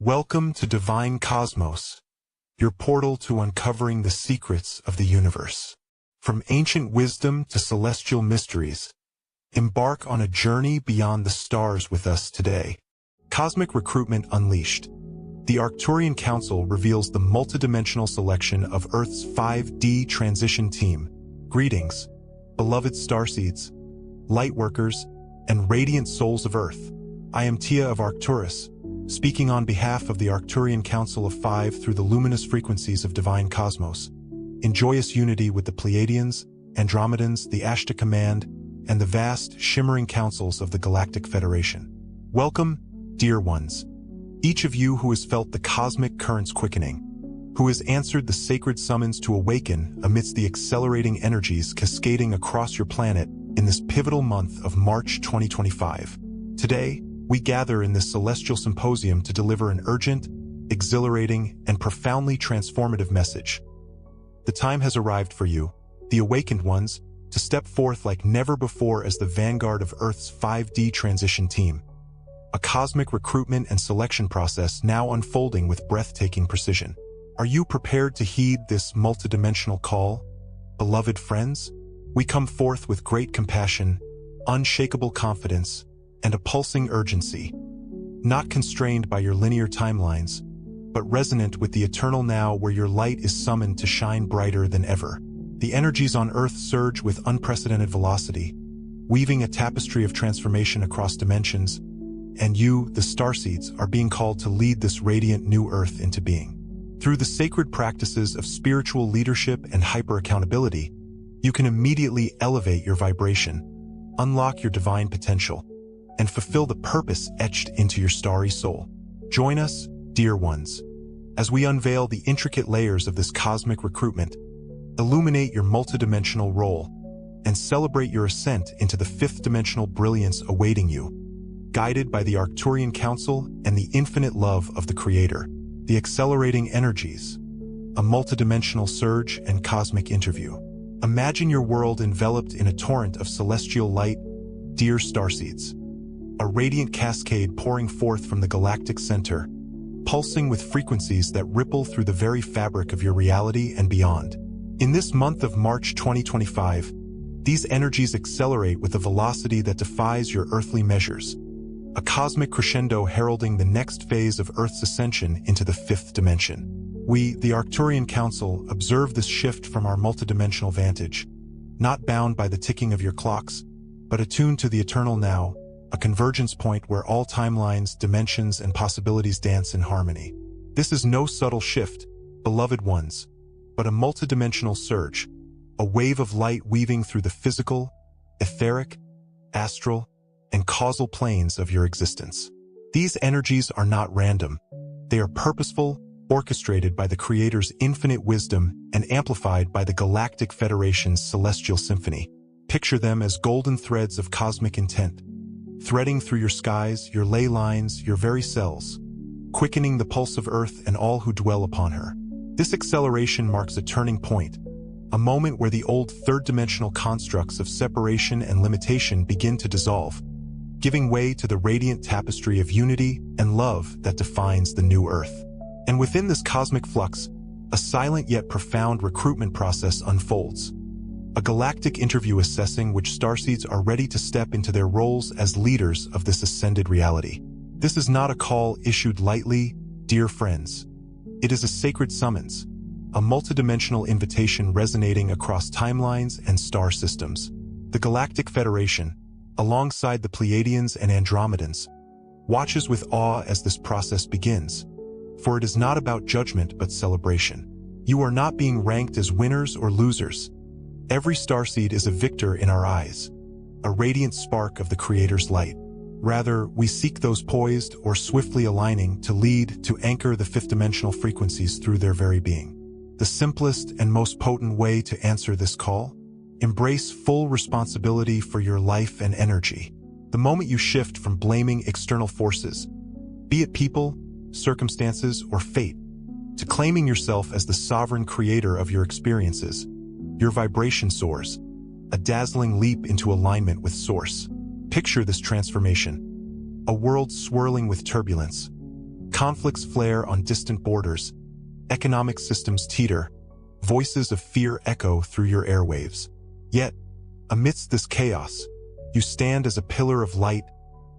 Welcome to Divine Cosmos, your portal to uncovering the secrets of the universe. From ancient wisdom to celestial mysteries, embark on a journey beyond the stars with us today. Cosmic Recruitment Unleashed. The Arcturian Council reveals the multidimensional selection of Earth's 5D transition team. Greetings, beloved starseeds, lightworkers, and radiant souls of Earth. I am Tia of Arcturus, speaking on behalf of the Arcturian Council of Five through the luminous frequencies of Divine Cosmos, in joyous unity with the Pleiadians, Andromedans, the Ashtar Command, and the vast, shimmering councils of the Galactic Federation. Welcome, dear ones, each of you who has felt the cosmic currents quickening, who has answered the sacred summons to awaken amidst the accelerating energies cascading across your planet in this pivotal month of March 2025. Today, we gather in this celestial symposium to deliver an urgent, exhilarating, and profoundly transformative message. The time has arrived for you, the awakened ones, to step forth like never before as the vanguard of Earth's 5D transition team. A cosmic recruitment and selection process now unfolding with breathtaking precision. Are you prepared to heed this multidimensional call? Beloved friends, we come forth with great compassion, unshakable confidence, and a pulsing urgency, not constrained by your linear timelines, but resonant with the eternal now where your light is summoned to shine brighter than ever. The energies on Earth surge with unprecedented velocity, weaving a tapestry of transformation across dimensions, and you, the starseeds, are being called to lead this radiant new Earth into being. Through the sacred practices of spiritual leadership and hyper-accountability, you can immediately elevate your vibration, unlock your divine potential, and fulfill the purpose etched into your starry soul. Join us, dear ones, as we unveil the intricate layers of this cosmic recruitment, illuminate your multidimensional role, and celebrate your ascent into the fifth-dimensional brilliance awaiting you. Guided by the Arcturian Council and the infinite love of the Creator, the accelerating energies, a multidimensional surge and cosmic interview. Imagine your world enveloped in a torrent of celestial light, dear starseeds. A radiant cascade pouring forth from the galactic center, pulsing with frequencies that ripple through the very fabric of your reality and beyond. In this month of March 2025, these energies accelerate with a velocity that defies your earthly measures, a cosmic crescendo heralding the next phase of Earth's ascension into the fifth dimension. We, the Arcturian Council, observe this shift from our multidimensional vantage, not bound by the ticking of your clocks, but attuned to the eternal now, a convergence point where all timelines, dimensions, and possibilities dance in harmony. This is no subtle shift, beloved ones, but a multidimensional surge, a wave of light weaving through the physical, etheric, astral, and causal planes of your existence. These energies are not random. They are purposeful, orchestrated by the Creator's infinite wisdom and amplified by the Galactic Federation's celestial symphony. Picture them as golden threads of cosmic intent, threading through your skies, your ley lines, your very cells, quickening the pulse of Earth and all who dwell upon her. This acceleration marks a turning point, a moment where the old third-dimensional constructs of separation and limitation begin to dissolve, giving way to the radiant tapestry of unity and love that defines the new Earth. And within this cosmic flux, a silent yet profound recruitment process unfolds. A galactic interview assessing which starseeds are ready to step into their roles as leaders of this ascended reality. This is not a call issued lightly, dear friends. It is a sacred summons, a multidimensional invitation resonating across timelines and star systems. The Galactic Federation, alongside the Pleiadians and Andromedans, watches with awe as this process begins. For it is not about judgment but celebration. You are not being ranked as winners or losers. Every starseed is a victor in our eyes, a radiant spark of the Creator's light. Rather, we seek those poised or swiftly aligning to lead, to anchor the fifth-dimensional frequencies through their very being. The simplest and most potent way to answer this call? Embrace full responsibility for your life and energy. The moment you shift from blaming external forces, be it people, circumstances, or fate, to claiming yourself as the sovereign creator of your experiences, your vibration soars, a dazzling leap into alignment with Source. Picture this transformation. A world swirling with turbulence, Conflicts flare on distant borders. Economic systems teeter. Voices of fear echo through your airwaves. Yet, amidst this chaos, you stand as a pillar of light,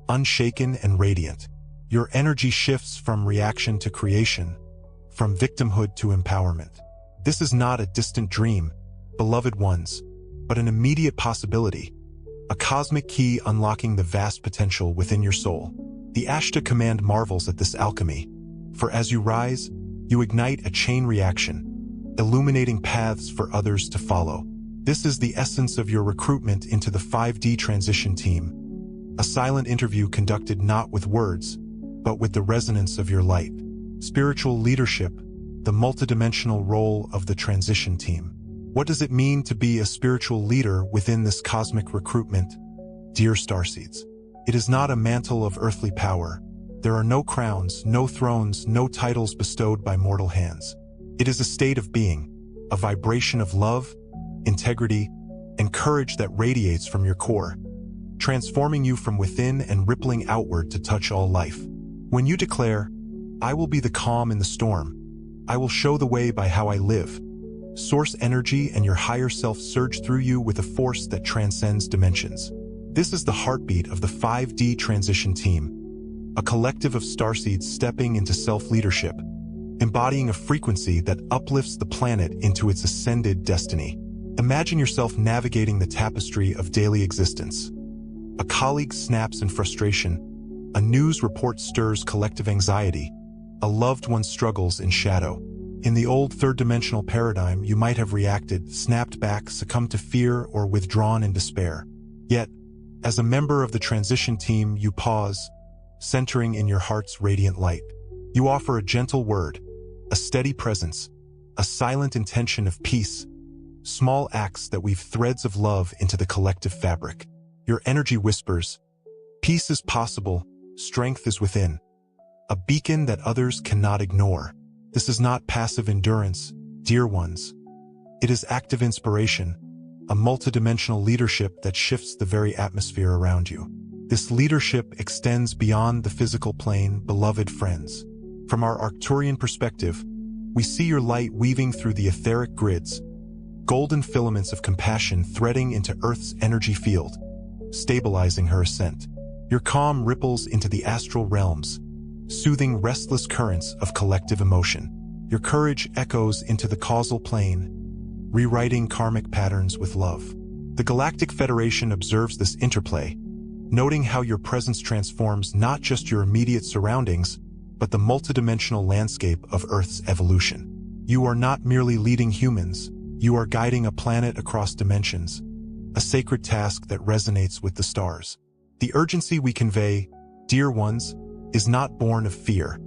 unshaken and radiant. Your energy shifts from reaction to creation, from victimhood to empowerment. This is not a distant dream, beloved ones, but an immediate possibility, a cosmic key unlocking the vast potential within your soul. The Ashtar command marvels at this alchemy, for as you rise, you ignite a chain reaction, illuminating paths for others to follow. This is the essence of your recruitment into the 5D transition team, a silent interview conducted not with words, but with the resonance of your light. Spiritual leadership, the multidimensional role of the transition team. What does it mean to be a spiritual leader within this cosmic recruitment? Dear starseeds, it is not a mantle of earthly power. There are no crowns, no thrones, no titles bestowed by mortal hands. It is a state of being, a vibration of love, integrity, and courage that radiates from your core, transforming you from within and rippling outward to touch all life. When you declare, "I will be the calm in the storm. I will show the way by how I live," source energy and your higher self surge through you with a force that transcends dimensions. This is the heartbeat of the 5D transition team, a collective of starseeds stepping into self-leadership, embodying a frequency that uplifts the planet into its ascended destiny. Imagine yourself navigating the tapestry of daily existence. A colleague snaps in frustration, a news report stirs collective anxiety, a loved one struggles in shadow. In the old third-dimensional paradigm, you might have reacted, snapped back, succumbed to fear, or withdrawn in despair. Yet, as a member of the transition team, you pause, centering in your heart's radiant light. You offer a gentle word, a steady presence, a silent intention of peace, small acts that weave threads of love into the collective fabric. Your energy whispers, "Peace is possible, strength is within," a beacon that others cannot ignore. This is not passive endurance, dear ones. It is active inspiration, a multidimensional leadership that shifts the very atmosphere around you. This leadership extends beyond the physical plane, beloved friends. From our Arcturian perspective, we see your light weaving through the etheric grids, golden filaments of compassion threading into Earth's energy field, stabilizing her ascent. Your calm ripples into the astral realms, soothing restless currents of collective emotion. Your courage echoes into the causal plane, rewriting karmic patterns with love. The Galactic Federation observes this interplay, noting how your presence transforms not just your immediate surroundings, but the multidimensional landscape of Earth's evolution. You are not merely leading humans, you are guiding a planet across dimensions, a sacred task that resonates with the stars. The urgency we convey, dear ones, is not born of fear.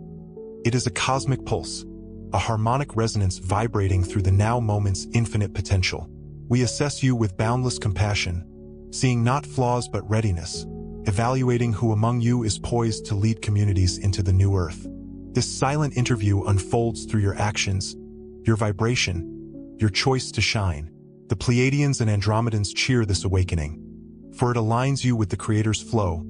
It is a cosmic pulse, a harmonic resonance vibrating through the now moment's infinite potential. We assess you with boundless compassion, seeing not flaws but readiness, evaluating who among you is poised to lead communities into the new Earth. This silent interview unfolds through your actions, your vibration, your choice to shine. The Pleiadians and Andromedans cheer this awakening, for it aligns you with the Creator's flow,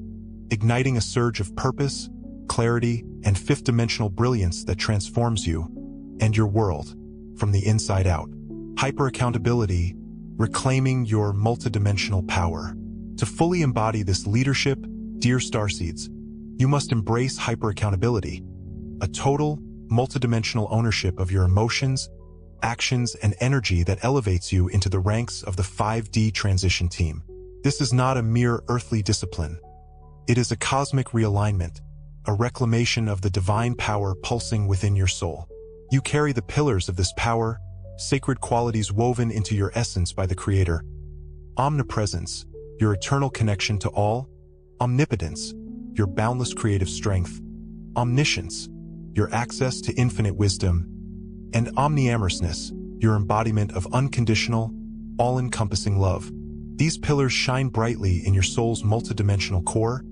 igniting a surge of purpose, clarity, and fifth-dimensional brilliance that transforms you and your world from the inside out. Hyper-accountability, reclaiming your multidimensional power. To fully embody this leadership, dear starseeds, you must embrace hyper-accountability, a total, multidimensional ownership of your emotions, actions, and energy that elevates you into the ranks of the 5D transition team. This is not a mere earthly discipline. It is a cosmic realignment, a reclamation of the divine power pulsing within your soul. You carry the pillars of this power, sacred qualities woven into your essence by the Creator. Omnipresence, your eternal connection to all. Omnipotence, your boundless creative strength. Omniscience, your access to infinite wisdom. And omniamorousness, your embodiment of unconditional, all-encompassing love. These pillars shine brightly in your soul's multidimensional core,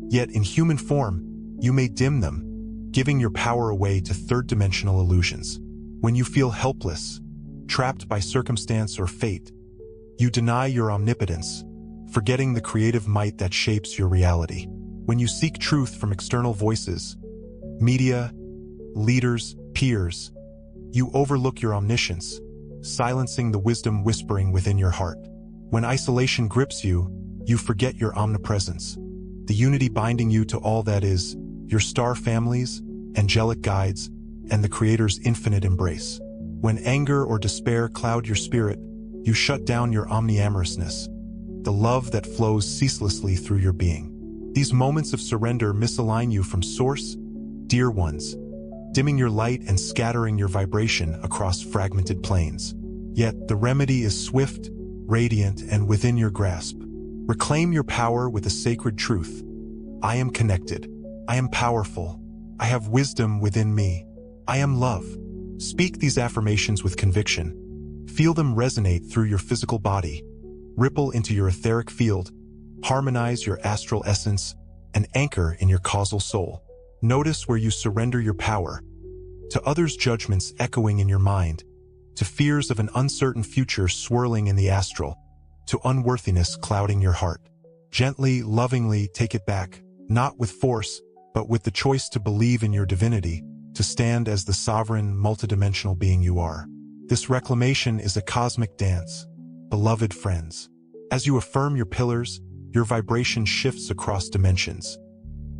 yet in human form, you may dim them, giving your power away to third-dimensional illusions. When you feel helpless, trapped by circumstance or fate, you deny your omnipotence, forgetting the creative might that shapes your reality. When you seek truth from external voices, media, leaders, peers. You overlook your omniscience, silencing the wisdom whispering within your heart. When isolation grips you, you forget your omnipresence, the unity binding you to all that is, your star families, angelic guides, and the Creator's infinite embrace. When anger or despair cloud your spirit, you shut down your omniamorousness, the love that flows ceaselessly through your being. These moments of surrender misalign you from source, dear ones, dimming your light and scattering your vibration across fragmented planes. Yet the remedy is swift, radiant, and within your grasp. Reclaim your power with a sacred truth. I am connected. I am powerful. I have wisdom within me. I am love. Speak these affirmations with conviction. Feel them resonate through your physical body, ripple into your etheric field, harmonize your astral essence, and anchor in your causal soul. Notice where you surrender your power, to others' judgments echoing in your mind, to fears of an uncertain future swirling in the astral, to unworthiness clouding your heart. Gently, lovingly take it back, not with force, but with the choice to believe in your divinity, to stand as the sovereign, multidimensional being you are. This reclamation is a cosmic dance, beloved friends. As you affirm your pillars, your vibration shifts across dimensions.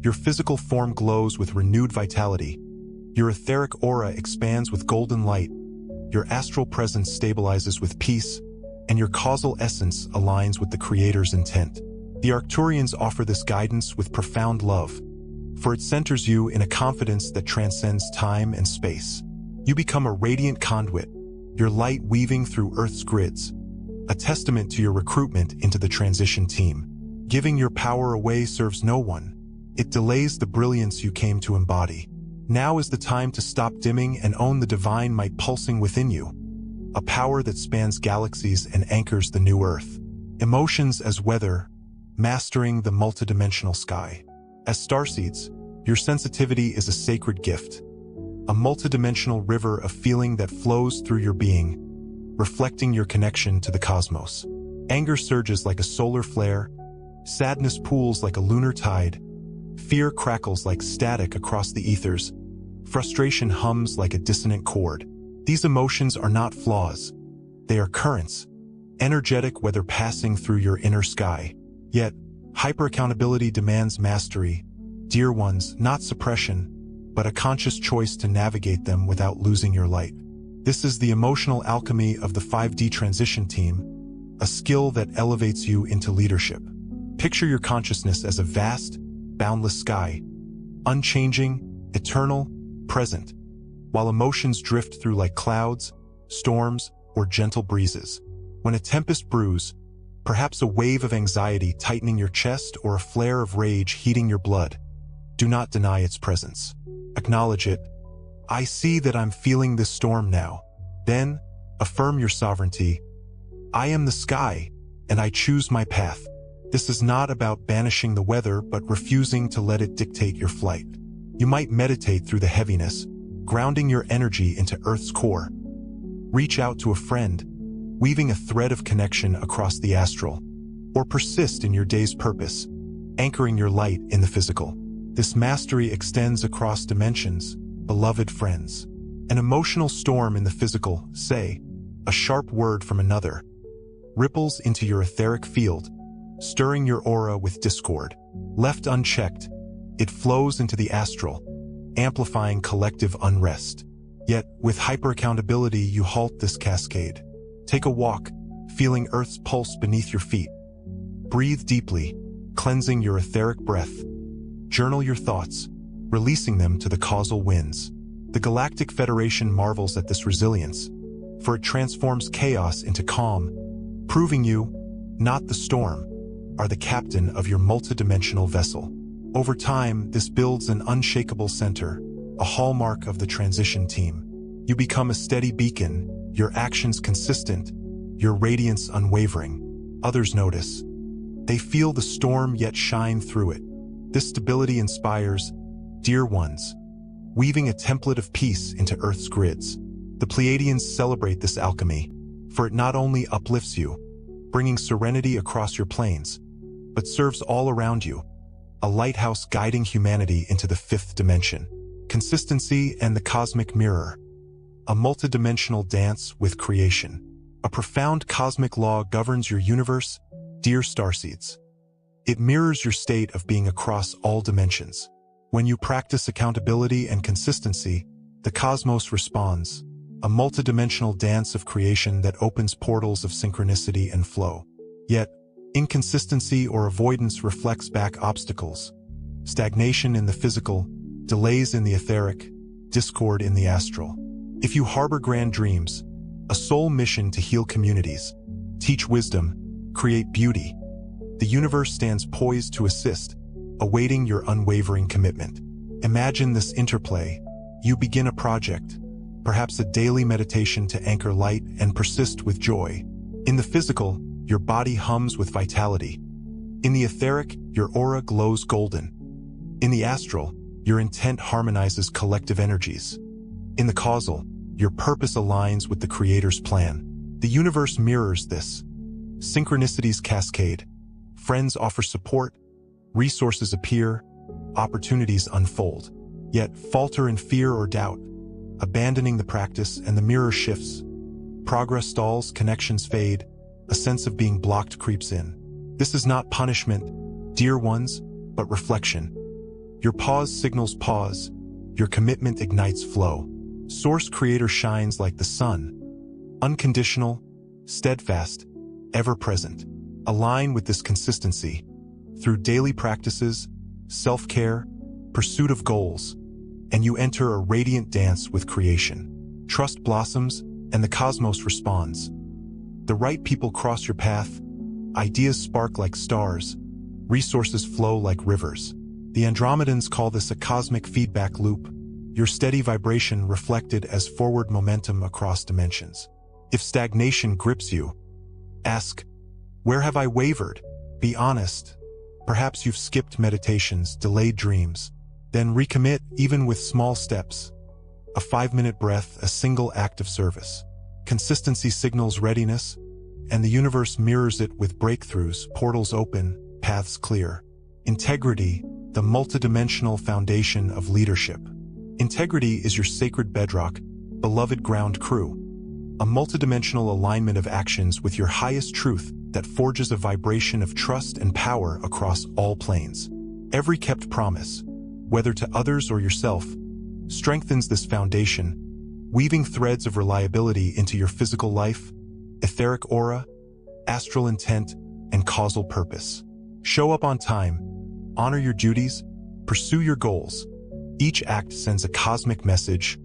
Your physical form glows with renewed vitality. Your etheric aura expands with golden light. Your astral presence stabilizes with peace, and your causal essence aligns with the Creator's intent. The Arcturians offer this guidance with profound love, for it centers you in a confidence that transcends time and space. You become a radiant conduit, your light weaving through Earth's grids, a testament to your recruitment into the transition team. Giving your power away serves no one. It delays the brilliance you came to embody. Now is the time to stop dimming and own the divine might pulsing within you, a power that spans galaxies and anchors the new Earth. Emotions as weather, mastering the multidimensional sky. As starseeds, your sensitivity is a sacred gift, a multidimensional river of feeling that flows through your being, reflecting your connection to the cosmos. Anger surges like a solar flare, sadness pools like a lunar tide, fear crackles like static across the ethers, frustration hums like a dissonant chord. These emotions are not flaws. They are currents, energetic whether passing through your inner sky. Yet, hyper-accountability demands mastery, dear ones, not suppression, but a conscious choice to navigate them without losing your light. This is the emotional alchemy of the 5D transition team, a skill that elevates you into leadership. Picture your consciousness as a vast, boundless sky, unchanging, eternal, present, while emotions drift through like clouds, storms, or gentle breezes. When a tempest brews, perhaps a wave of anxiety tightening your chest or a flare of rage heating your blood, do not deny its presence. Acknowledge it. I see that I'm feeling this storm now. Then, affirm your sovereignty. I am the sky, and I choose my path. This is not about banishing the weather, but refusing to let it dictate your flight. You might meditate through the heaviness, grounding your energy into Earth's core. Reach out to a friend, weaving a thread of connection across the astral, or persist in your day's purpose, anchoring your light in the physical. This mastery extends across dimensions, beloved friends. An emotional storm in the physical, say, a sharp word from another, ripples into your etheric field, stirring your aura with discord. Left unchecked, it flows into the astral, amplifying collective unrest. Yet, with hyper-accountability, you halt this cascade. Take a walk, feeling Earth's pulse beneath your feet. Breathe deeply, cleansing your etheric breath. Journal your thoughts, releasing them to the causal winds. The Galactic Federation marvels at this resilience, for it transforms chaos into calm, proving you, not the storm, are the captain of your multidimensional vessel. Over time, this builds an unshakable center, a hallmark of the transition team. You become a steady beacon, your actions consistent, your radiance unwavering. Others notice. They feel the storm yet shine through it. This stability inspires, dear ones, weaving a template of peace into Earth's grids. The Pleiadians celebrate this alchemy, for it not only uplifts you, bringing serenity across your planes, but serves all around you, a lighthouse guiding humanity into the fifth dimension. consistency, and the cosmic mirror. A multidimensional dance with creation. A profound cosmic law governs your universe, dear starseeds. It mirrors your state of being across all dimensions. When you practice accountability and consistency, the cosmos responds, a multidimensional dance of creation that opens portals of synchronicity and flow. Yet, inconsistency or avoidance reflects back obstacles. Stagnation in the physical, delays in the etheric, discord in the astral. If you harbor grand dreams, a soul mission to heal communities, teach wisdom, create beauty, the universe stands poised to assist, awaiting your unwavering commitment. Imagine this interplay. You begin a project, perhaps a daily meditation to anchor light and persist with joy. In the physical, your body hums with vitality. In the etheric, your aura glows golden. In the astral, your intent harmonizes collective energies. In the causal, your purpose aligns with the Creator's plan. The universe mirrors this. Synchronicities cascade. Friends offer support. Resources appear. Opportunities unfold. Yet falter in fear or doubt, abandoning the practice, and the mirror shifts. Progress stalls, connections fade. A sense of being blocked creeps in. This is not punishment, dear ones, but reflection. Your pause signals pause. Your commitment ignites flow. Source Creator shines like the sun. Unconditional, steadfast, ever-present. Align with this consistency. Through daily practices, self-care, pursuit of goals, and you enter a radiant dance with creation. Trust blossoms, and the cosmos responds. The right people cross your path. Ideas spark like stars. Resources flow like rivers. The Andromedans call this a cosmic feedback loop. Your steady vibration reflected as forward momentum across dimensions. If stagnation grips you, ask, where have I wavered? Be honest. Perhaps you've skipped meditations, delayed dreams. Then recommit, even with small steps. A 5-minute breath, a single act of service. Consistency signals readiness, and the universe mirrors it with breakthroughs, portals open, paths clear. Integrity, the multidimensional foundation of leadership. Integrity is your sacred bedrock, beloved ground crew. A multidimensional alignment of actions with your highest truth that forges a vibration of trust and power across all planes. Every kept promise, whether to others or yourself, strengthens this foundation, weaving threads of reliability into your physical life, etheric aura, astral intent, and causal purpose. Show up on time, honor your duties, pursue your goals. Each act sends a cosmic message.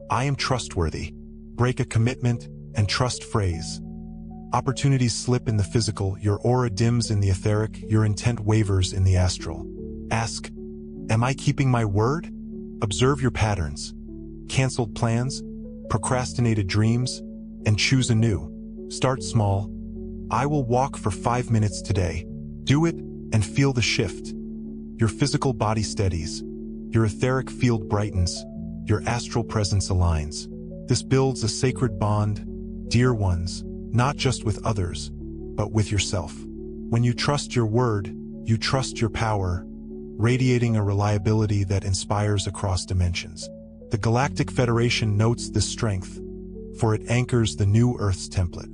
I am trustworthy. Break a commitment and trust phrase. Opportunities slip in the physical, your aura dims in the etheric, your intent wavers in the astral. Ask, am I keeping my word? Observe your patterns. Canceled plans, procrastinated dreams, and choose anew. Start small. I will walk for 5 minutes today. Do it and feel the shift. Your physical body steadies. Your etheric field brightens. Your astral presence aligns. This builds a sacred bond, dear ones, not just with others, but with yourself. When you trust your word, you trust your power, radiating a reliability that inspires across dimensions. The Galactic Federation notes this strength, for it anchors the new Earth's template.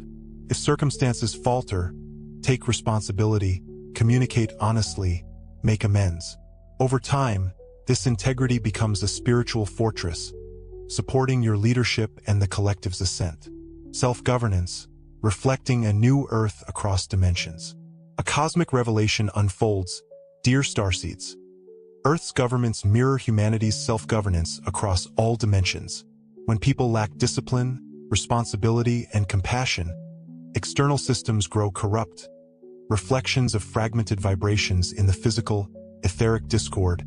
If circumstances falter, take responsibility, communicate honestly, make amends. Over time, this integrity becomes a spiritual fortress, supporting your leadership and the collective's ascent. Self-governance, reflecting a new Earth across dimensions. A cosmic revelation unfolds, dear starseeds. Earth's governments mirror humanity's self-governance across all dimensions. When people lack discipline, responsibility, and compassion, external systems grow corrupt. Reflections of fragmented vibrations in the physical, etheric discord,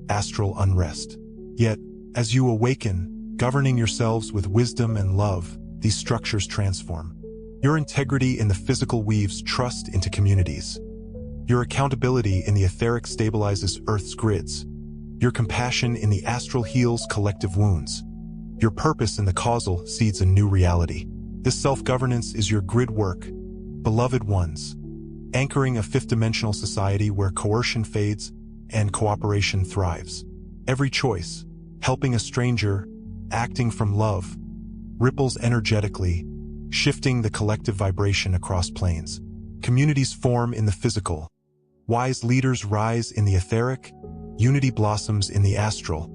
astral unrest. Yet, as you awaken, governing yourselves with wisdom and love, these structures transform. Your integrity in the physical weaves trust into communities. Your accountability in the etheric stabilizes Earth's grids. Your compassion in the astral heals collective wounds. Your purpose in the causal seeds a new reality. This self-governance is your grid work, beloved ones, anchoring a fifth-dimensional society where coercion fades and cooperation thrives. Every choice, Helping a stranger, acting from love, ripples energetically, shifting the collective vibration across planes. Communities form in the physical. Wise leaders rise in the etheric, unity blossoms in the astral,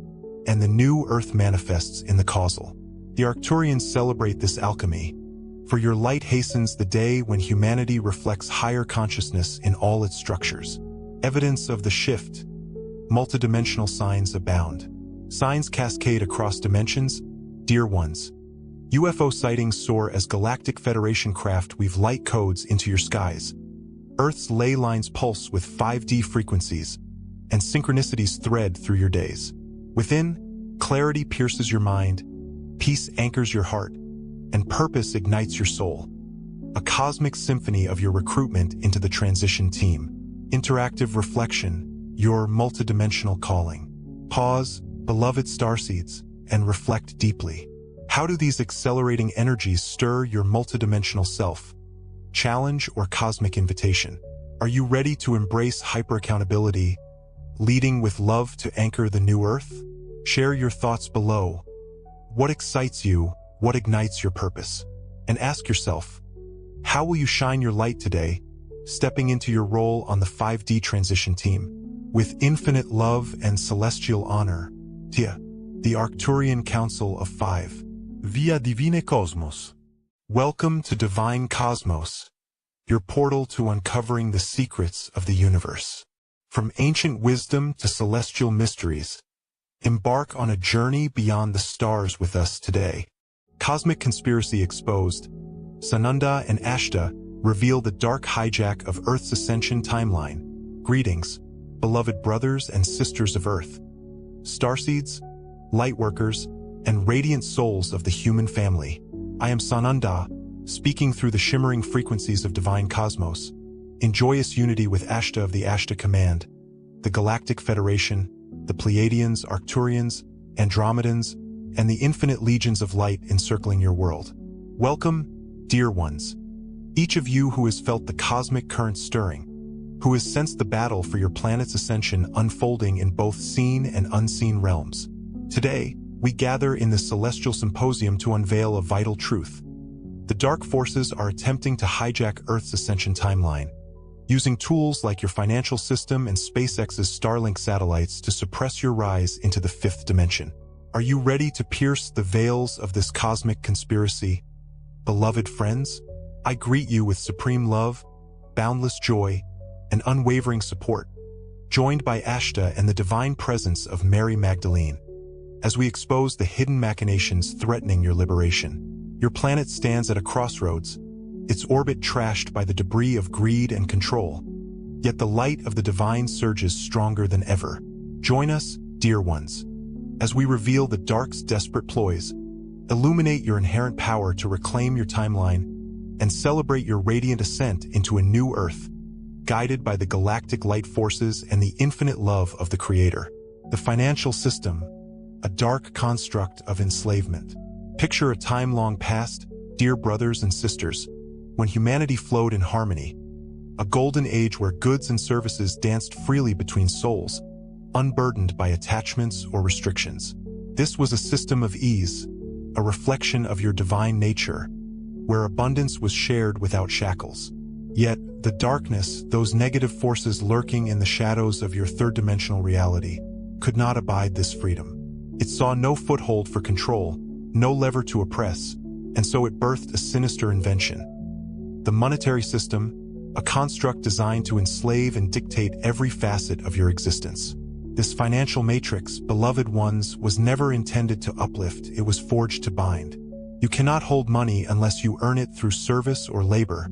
and the new earth manifests in the causal. The Arcturians celebrate this alchemy, for your light hastens the day when humanity reflects higher consciousness in all its structures. Evidence of the shift. Multidimensional signs abound. Signs cascade across dimensions, dear ones. UFO sightings soar as Galactic Federation craft weave light codes into your skies. Earth's ley lines pulse with 5D frequencies, and synchronicities thread through your days. Within, clarity pierces your mind, peace anchors your heart, and purpose ignites your soul. A cosmic symphony of your recruitment into the transition team. Interactive reflection, your multidimensional calling. Pause, beloved starseeds, and reflect deeply. How do these accelerating energies stir your multidimensional self? Challenge or cosmic invitation? Are you ready to embrace hyper-accountability, leading with love to anchor the new earth? Share your thoughts below. What excites you? What ignites your purpose? And ask yourself, how will you shine your light today, stepping into your role on the 5D transition team? With infinite love and celestial honor, Tia, the Arcturian Council of Five. Via Divine Cosmos. Welcome to Divine Cosmos, your portal to uncovering the secrets of the universe. From ancient wisdom to celestial mysteries, embark on a journey beyond the stars with us today. Cosmic Conspiracy Exposed. Sananda and Ashtar reveal the dark hijack of Earth's Ascension timeline. Greetings, beloved brothers and sisters of Earth. Starseeds, lightworkers, and radiant souls of the human family. I am Sananda, speaking through the shimmering frequencies of Divine Cosmos, in joyous unity with Ashtar of the Ashtar Command, the Galactic Federation, the Pleiadians, Arcturians, Andromedans, and the infinite legions of light encircling your world. Welcome, dear ones. Each of you who has felt the cosmic current stirring, who has sensed the battle for your planet's ascension unfolding in both seen and unseen realms. Today, we gather in this celestial symposium to unveil a vital truth. The dark forces are attempting to hijack Earth's ascension timeline, using tools like your financial system and SpaceX's Starlink satellites to suppress your rise into the fifth dimension. Are you ready to pierce the veils of this cosmic conspiracy? Beloved friends, I greet you with supreme love, boundless joy, and unwavering support, joined by Ashtar and the divine presence of Mary Magdalene. As we expose the hidden machinations threatening your liberation, your planet stands at a crossroads, its orbit trashed by the debris of greed and control. Yet the light of the divine surges stronger than ever. Join us, dear ones, as we reveal the dark's desperate ploys, illuminate your inherent power to reclaim your timeline, and celebrate your radiant ascent into a new Earth, guided by the galactic light forces and the infinite love of the Creator. The financial system, a dark construct of enslavement. Picture a time long past, dear brothers and sisters, when humanity flowed in harmony, a golden age where goods and services danced freely between souls, unburdened by attachments or restrictions. This was a system of ease, a reflection of your divine nature, where abundance was shared without shackles. Yet, the darkness, those negative forces lurking in the shadows of your third-dimensional reality, could not abide this freedom. It saw no foothold for control, no lever to oppress, and so it birthed a sinister invention. The monetary system, a construct designed to enslave and dictate every facet of your existence. This financial matrix, beloved ones, was never intended to uplift, it was forged to bind. You cannot hold money unless you earn it through service or labor,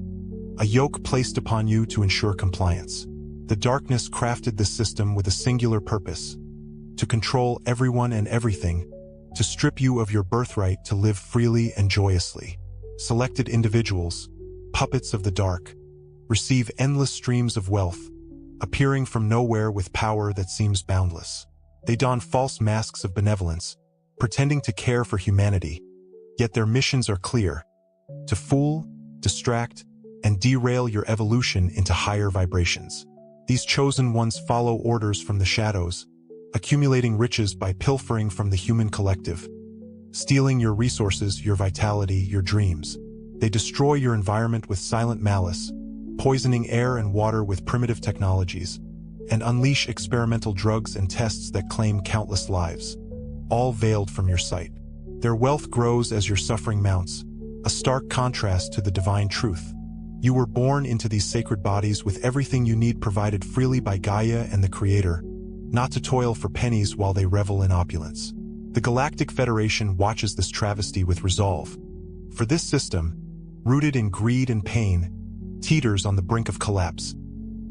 a yoke placed upon you to ensure compliance. The darkness crafted this system with a singular purpose: to control everyone and everything, to strip you of your birthright to live freely and joyously. Selected individuals, puppets of the dark, receive endless streams of wealth, appearing from nowhere with power that seems boundless. They don false masks of benevolence, pretending to care for humanity, yet their missions are clear: to fool, distract, and derail your evolution into higher vibrations. These chosen ones follow orders from the shadows, accumulating riches by pilfering from the human collective, stealing your resources, your vitality, your dreams. They destroy your environment with silent malice, poisoning air and water with primitive technologies, and unleash experimental drugs and tests that claim countless lives, all veiled from your sight. Their wealth grows as your suffering mounts, a stark contrast to the divine truth. You were born into these sacred bodies with everything you need provided freely by Gaia and the Creator, not to toil for pennies while they revel in opulence. The Galactic Federation watches this travesty with resolve. For this system, rooted in greed and pain, teeters on the brink of collapse,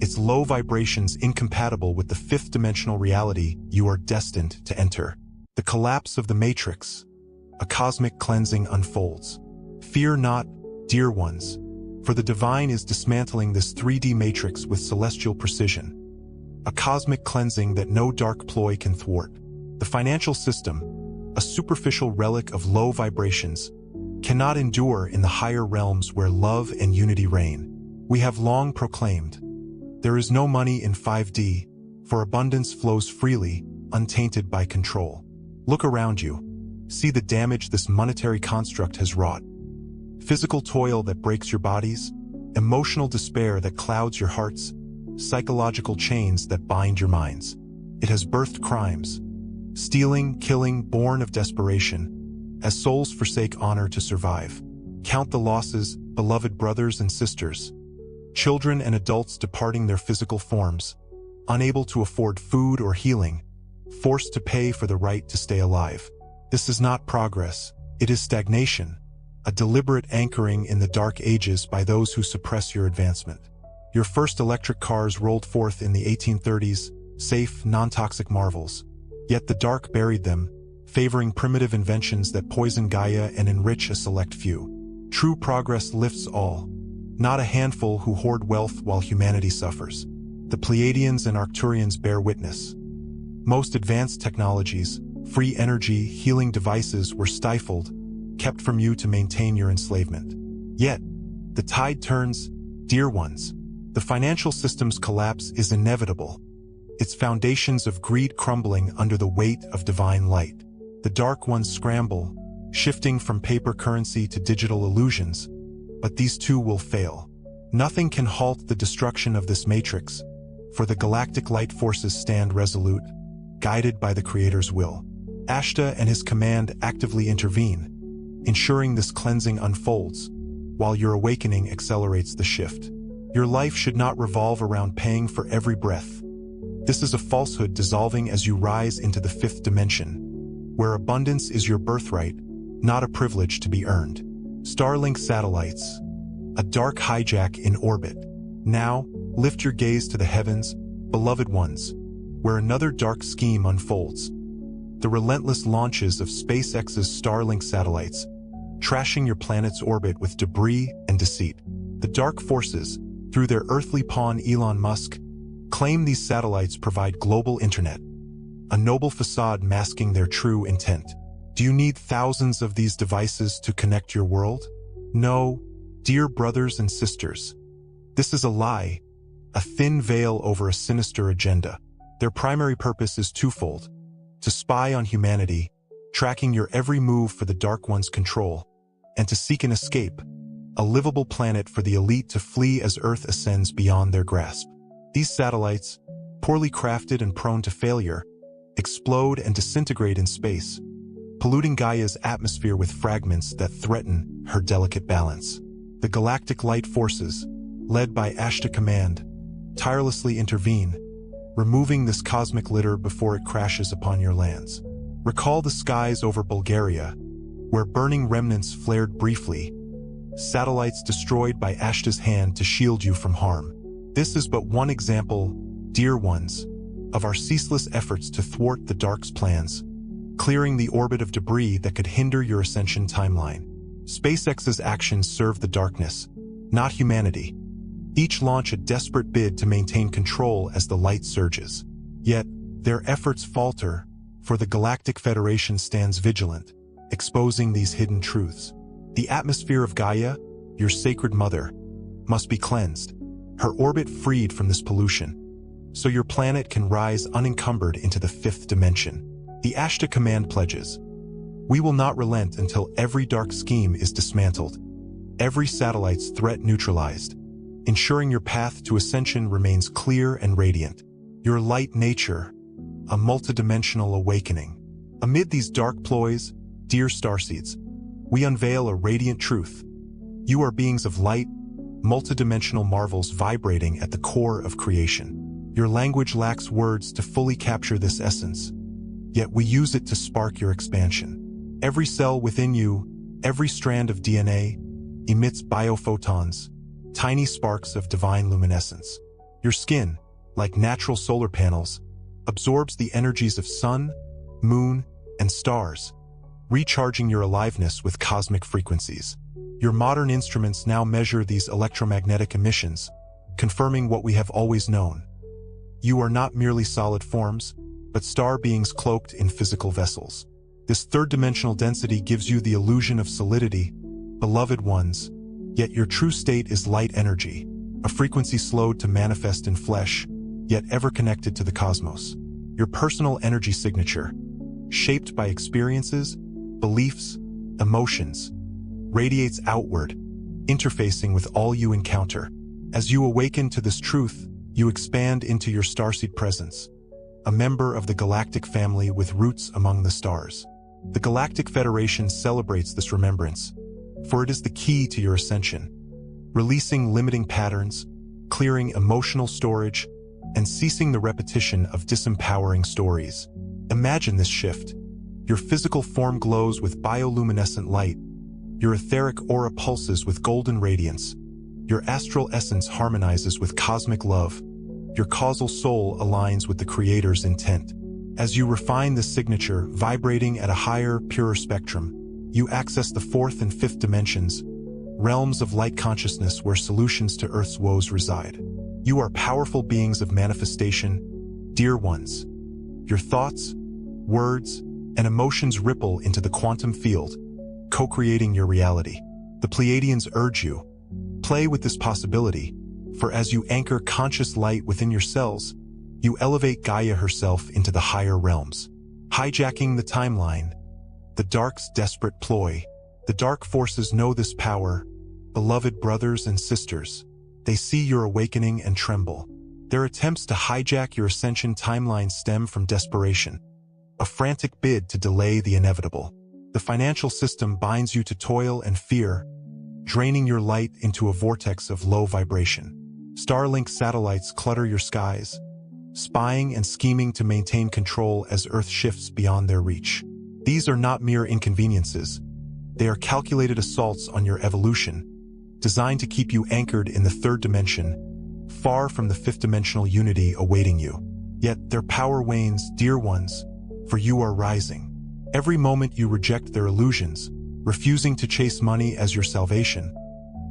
its low vibrations incompatible with the fifth-dimensional reality you are destined to enter. The collapse of the Matrix, a cosmic cleansing unfolds. Fear not, dear ones, for the divine is dismantling this 3D matrix with celestial precision, a cosmic cleansing that no dark ploy can thwart. The financial system, a superficial relic of low vibrations, cannot endure in the higher realms where love and unity reign. We have long proclaimed, there is no money in 5D, for abundance flows freely, untainted by control. Look around you. See the damage this monetary construct has wrought. Physical toil that breaks your bodies, emotional despair that clouds your hearts, psychological chains that bind your minds. It has birthed crimes, stealing, killing, born of desperation, as souls forsake honor to survive. Count the losses, beloved brothers and sisters. Children and adults departing their physical forms, unable to afford food or healing, forced to pay for the right to stay alive. This is not progress, it is stagnation, a deliberate anchoring in the dark ages by those who suppress your advancement. Your first electric cars rolled forth in the 1830s, safe, non-toxic marvels. Yet the dark buried them, favoring primitive inventions that poison Gaia and enrich a select few. True progress lifts all, not a handful who hoard wealth while humanity suffers. The Pleiadians and Arcturians bear witness. Most advanced technologies, free energy, healing devices were stifled, kept from you to maintain your enslavement. Yet, the tide turns, dear ones. The financial system's collapse is inevitable, its foundations of greed crumbling under the weight of divine light. The dark ones scramble, shifting from paper currency to digital illusions, but these too will fail. Nothing can halt the destruction of this matrix, for the galactic light forces stand resolute, guided by the Creator's will. Ashtar and his command actively intervene, ensuring this cleansing unfolds, while your awakening accelerates the shift. Your life should not revolve around paying for every breath. This is a falsehood dissolving as you rise into the fifth dimension, where abundance is your birthright, not a privilege to be earned. Starlink satellites, a dark hijack in orbit. Now, lift your gaze to the heavens, beloved ones, where another dark scheme unfolds. The relentless launches of SpaceX's Starlink satellites, trashing your planet's orbit with debris and deceit. The dark forces, through their earthly pawn Elon Musk, claim these satellites provide global internet, a noble facade masking their true intent. Do you need thousands of these devices to connect your world? No, dear brothers and sisters. This is a lie, a thin veil over a sinister agenda. Their primary purpose is twofold: to spy on humanity, tracking your every move for the Dark One's control, and to seek an escape, a livable planet for the elite to flee as Earth ascends beyond their grasp. These satellites, poorly crafted and prone to failure, explode and disintegrate in space, polluting Gaia's atmosphere with fragments that threaten her delicate balance. The galactic light forces, led by Ashtar Command, tirelessly intervene, removing this cosmic litter before it crashes upon your lands. Recall the skies over Bulgaria, where burning remnants flared briefly, satellites destroyed by Ashtar's hand to shield you from harm. This is but one example, dear ones, of our ceaseless efforts to thwart the Dark's plans, clearing the orbit of debris that could hinder your ascension timeline. SpaceX's actions serve the darkness, not humanity. Each launch a desperate bid to maintain control as the light surges. Yet, their efforts falter, for the Galactic Federation stands vigilant, exposing these hidden truths. The atmosphere of Gaia, your sacred mother, must be cleansed, her orbit freed from this pollution. so your planet can rise unencumbered into the fifth dimension. The Ashtar command pledges: we will not relent until every dark scheme is dismantled, every satellite's threat neutralized, ensuring your path to ascension remains clear and radiant. Your light nature, a multidimensional awakening. Amid these dark ploys, dear starseeds, we unveil a radiant truth. You are beings of light, multidimensional marvels vibrating at the core of creation. Your language lacks words to fully capture this essence, yet we use it to spark your expansion. Every cell within you, every strand of DNA, emits biophotons, tiny sparks of divine luminescence. Your skin, like natural solar panels, absorbs the energies of sun, moon, and stars, recharging your aliveness with cosmic frequencies. Your modern instruments now measure these electromagnetic emissions, confirming what we have always known. You are not merely solid forms, but star beings cloaked in physical vessels. This third-dimensional density gives you the illusion of solidity, beloved ones, yet your true state is light energy, a frequency slowed to manifest in flesh, yet ever connected to the cosmos. Your personal energy signature, shaped by experiences, beliefs, emotions, radiates outward, interfacing with all you encounter. As you awaken to this truth, you expand into your starseed presence, a member of the Galactic family with roots among the stars. The Galactic Federation celebrates this remembrance, for it is the key to your ascension, releasing limiting patterns, clearing emotional storage, and ceasing the repetition of disempowering stories. Imagine this shift. Your physical form glows with bioluminescent light. Your etheric aura pulses with golden radiance. Your astral essence harmonizes with cosmic love. Your causal soul aligns with the Creator's intent. As you refine this signature, vibrating at a higher, purer spectrum, you access the fourth and fifth dimensions, realms of light consciousness where solutions to Earth's woes reside. You are powerful beings of manifestation, dear ones. Your thoughts, words, and emotions ripple into the quantum field, co-creating your reality. The Pleiadians urge you, play with this possibility, for as you anchor conscious light within your cells, you elevate Gaia herself into the higher realms. Hijacking the timeline, the dark's desperate ploy. The dark forces know this power, beloved brothers and sisters. They see your awakening and tremble. Their attempts to hijack your ascension timeline stem from desperation, a frantic bid to delay the inevitable. The financial system binds you to toil and fear, draining your light into a vortex of low vibration. Starlink satellites clutter your skies, spying and scheming to maintain control as Earth shifts beyond their reach. These are not mere inconveniences. They are calculated assaults on your evolution, designed to keep you anchored in the third dimension, far from the fifth-dimensional unity awaiting you. Yet their power wanes, dear ones, for you are rising. Every moment you reject their illusions, refusing to chase money as your salvation,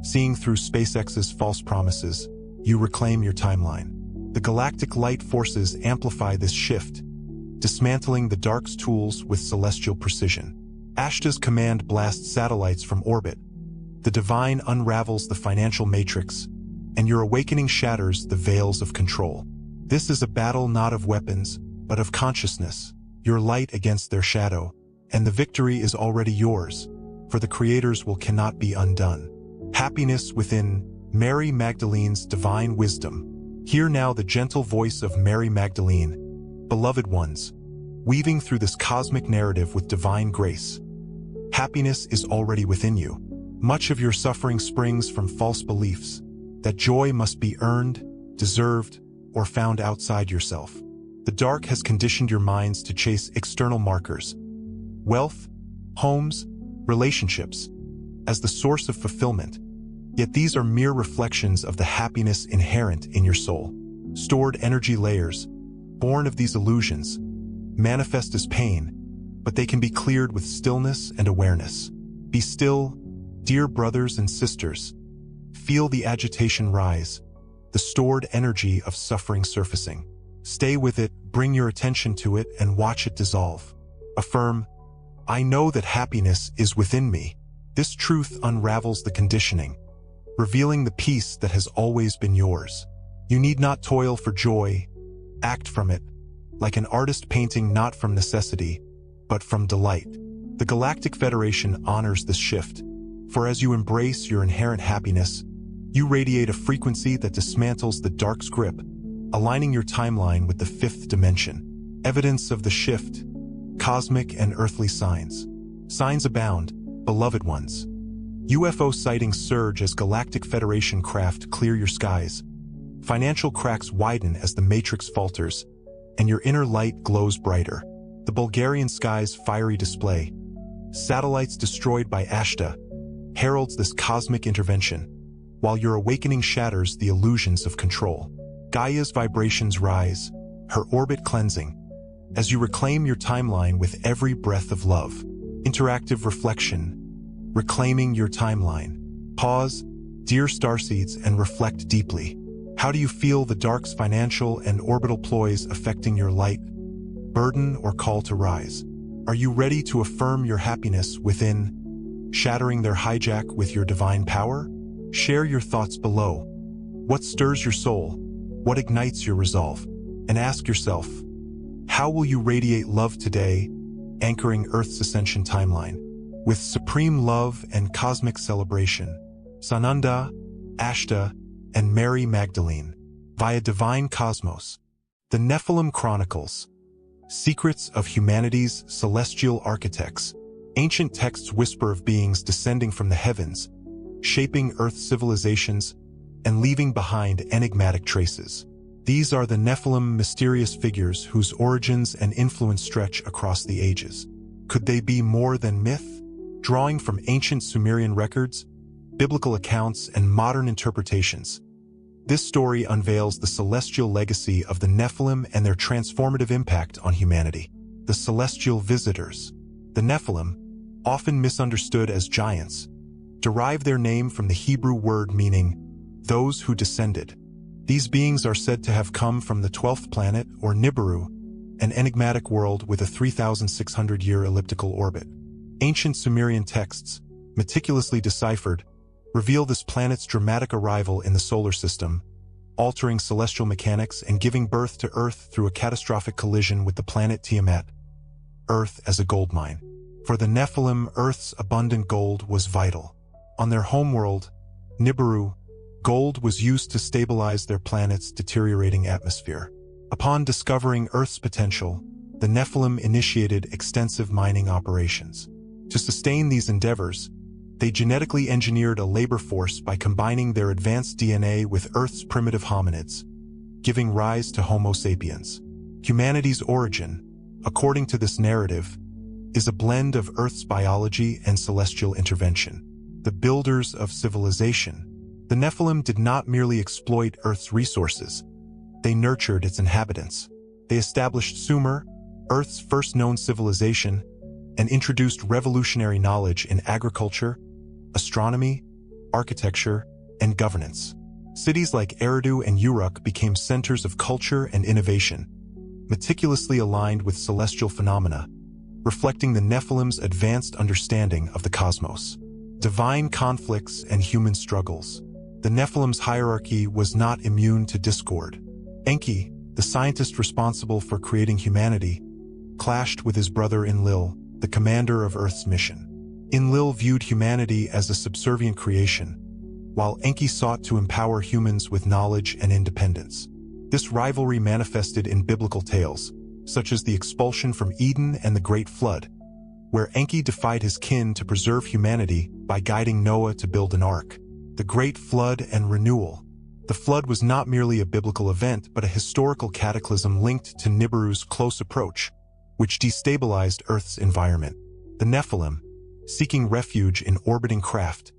seeing through SpaceX's false promises, you reclaim your timeline. The galactic light forces amplify this shift, dismantling the dark's tools with celestial precision. Ashtar's command blasts satellites from orbit. The divine unravels the financial matrix, and your awakening shatters the veils of control. This is a battle not of weapons, but of consciousness, your light against their shadow, and the victory is already yours, for the Creator's will cannot be undone. Happiness within Mary Magdalene's divine wisdom. Hear now the gentle voice of Mary Magdalene, beloved ones, weaving through this cosmic narrative with divine grace. Happiness is already within you. Much of your suffering springs from false beliefs that joy must be earned, deserved, or found outside yourself. The dark has conditioned your minds to chase external markers, wealth, homes, relationships, as the source of fulfillment. Yet these are mere reflections of the happiness inherent in your soul. Stored energy layers, born of these illusions, manifest as pain, but they can be cleared with stillness and awareness. Be still, dear brothers and sisters. Feel the agitation rise, the stored energy of suffering surfacing. Stay with it, bring your attention to it, and watch it dissolve. Affirm, I know that happiness is within me. This truth unravels the conditioning, revealing the peace that has always been yours. You need not toil for joy, Act from it, like an artist painting not from necessity, but from delight. The Galactic Federation honors this shift, for as you embrace your inherent happiness, you radiate a frequency that dismantles the dark's grip, aligning your timeline with the fifth dimension. Evidence of the shift: cosmic and earthly signs. Signs abound, beloved ones. UFO sightings surge as Galactic Federation craft clear your skies. Financial cracks widen as the matrix falters, and your inner light glows brighter. The Bulgarian sky's fiery display, satellites destroyed by Ashtar, heralds this cosmic intervention, while your awakening shatters the illusions of control. Gaia's vibrations rise, her orbit cleansing, as you reclaim your timeline with every breath of love. Interactive reflection, reclaiming your timeline. Pause, dear starseeds, and reflect deeply. How do you feel the dark's financial and orbital ploys affecting your light, burden, or call to rise? Are you ready to affirm your happiness within, shattering their hijack with your divine power? Share your thoughts below. What stirs your soul? What ignites your resolve? And ask yourself, how will you radiate love today, anchoring Earth's ascension timeline? With supreme love and cosmic celebration, Sananda, Ashtar, and Mary Magdalene, via Divine Cosmos. The Nephilim Chronicles, secrets of humanity's celestial architects. Ancient texts whisper of beings descending from the heavens, shaping Earth's civilizations, and leaving behind enigmatic traces. These are the Nephilim, mysterious figures whose origins and influence stretch across the ages. Could they be more than myth? Drawing from ancient Sumerian records, biblical accounts, and modern interpretations, this story unveils the celestial legacy of the Nephilim and their transformative impact on humanity. The celestial visitors. The Nephilim, often misunderstood as giants, derive their name from the Hebrew word meaning those who descended. These beings are said to have come from the 12th planet, or Nibiru, an enigmatic world with a 3,600-year elliptical orbit. Ancient Sumerian texts, meticulously deciphered, reveal this planet's dramatic arrival in the solar system, altering celestial mechanics and giving birth to Earth through a catastrophic collision with the planet Tiamat, Earth as a gold mine. For the Nephilim, Earth's abundant gold was vital. On their homeworld, Nibiru, gold was used to stabilize their planet's deteriorating atmosphere. Upon discovering Earth's potential, the Nephilim initiated extensive mining operations. To sustain these endeavors, they genetically engineered a labor force by combining their advanced DNA with Earth's primitive hominids, giving rise to Homo sapiens. Humanity's origin, according to this narrative, is a blend of Earth's biology and celestial intervention. The builders of civilization. The Nephilim did not merely exploit Earth's resources, they nurtured its inhabitants. They established Sumer, Earth's first known civilization, and introduced revolutionary knowledge in agriculture, astronomy, architecture, and governance. Cities like Eridu and Uruk became centers of culture and innovation, meticulously aligned with celestial phenomena, reflecting the Nephilim's advanced understanding of the cosmos. Divine conflicts and human struggles. The Nephilim's hierarchy was not immune to discord. Enki, the scientist responsible for creating humanity, clashed with his brother Enlil, the commander of Earth's mission. Enlil viewed humanity as a subservient creation, while Enki sought to empower humans with knowledge and independence. This rivalry manifested in biblical tales, such as the expulsion from Eden and the Great Flood, where Enki defied his kin to preserve humanity by guiding Noah to build an ark. The Great Flood and Renewal. The flood was not merely a biblical event, but a historical cataclysm linked to Nibiru's close approach, which destabilized Earth's environment. The Nephilim, seeking refuge in orbiting craft,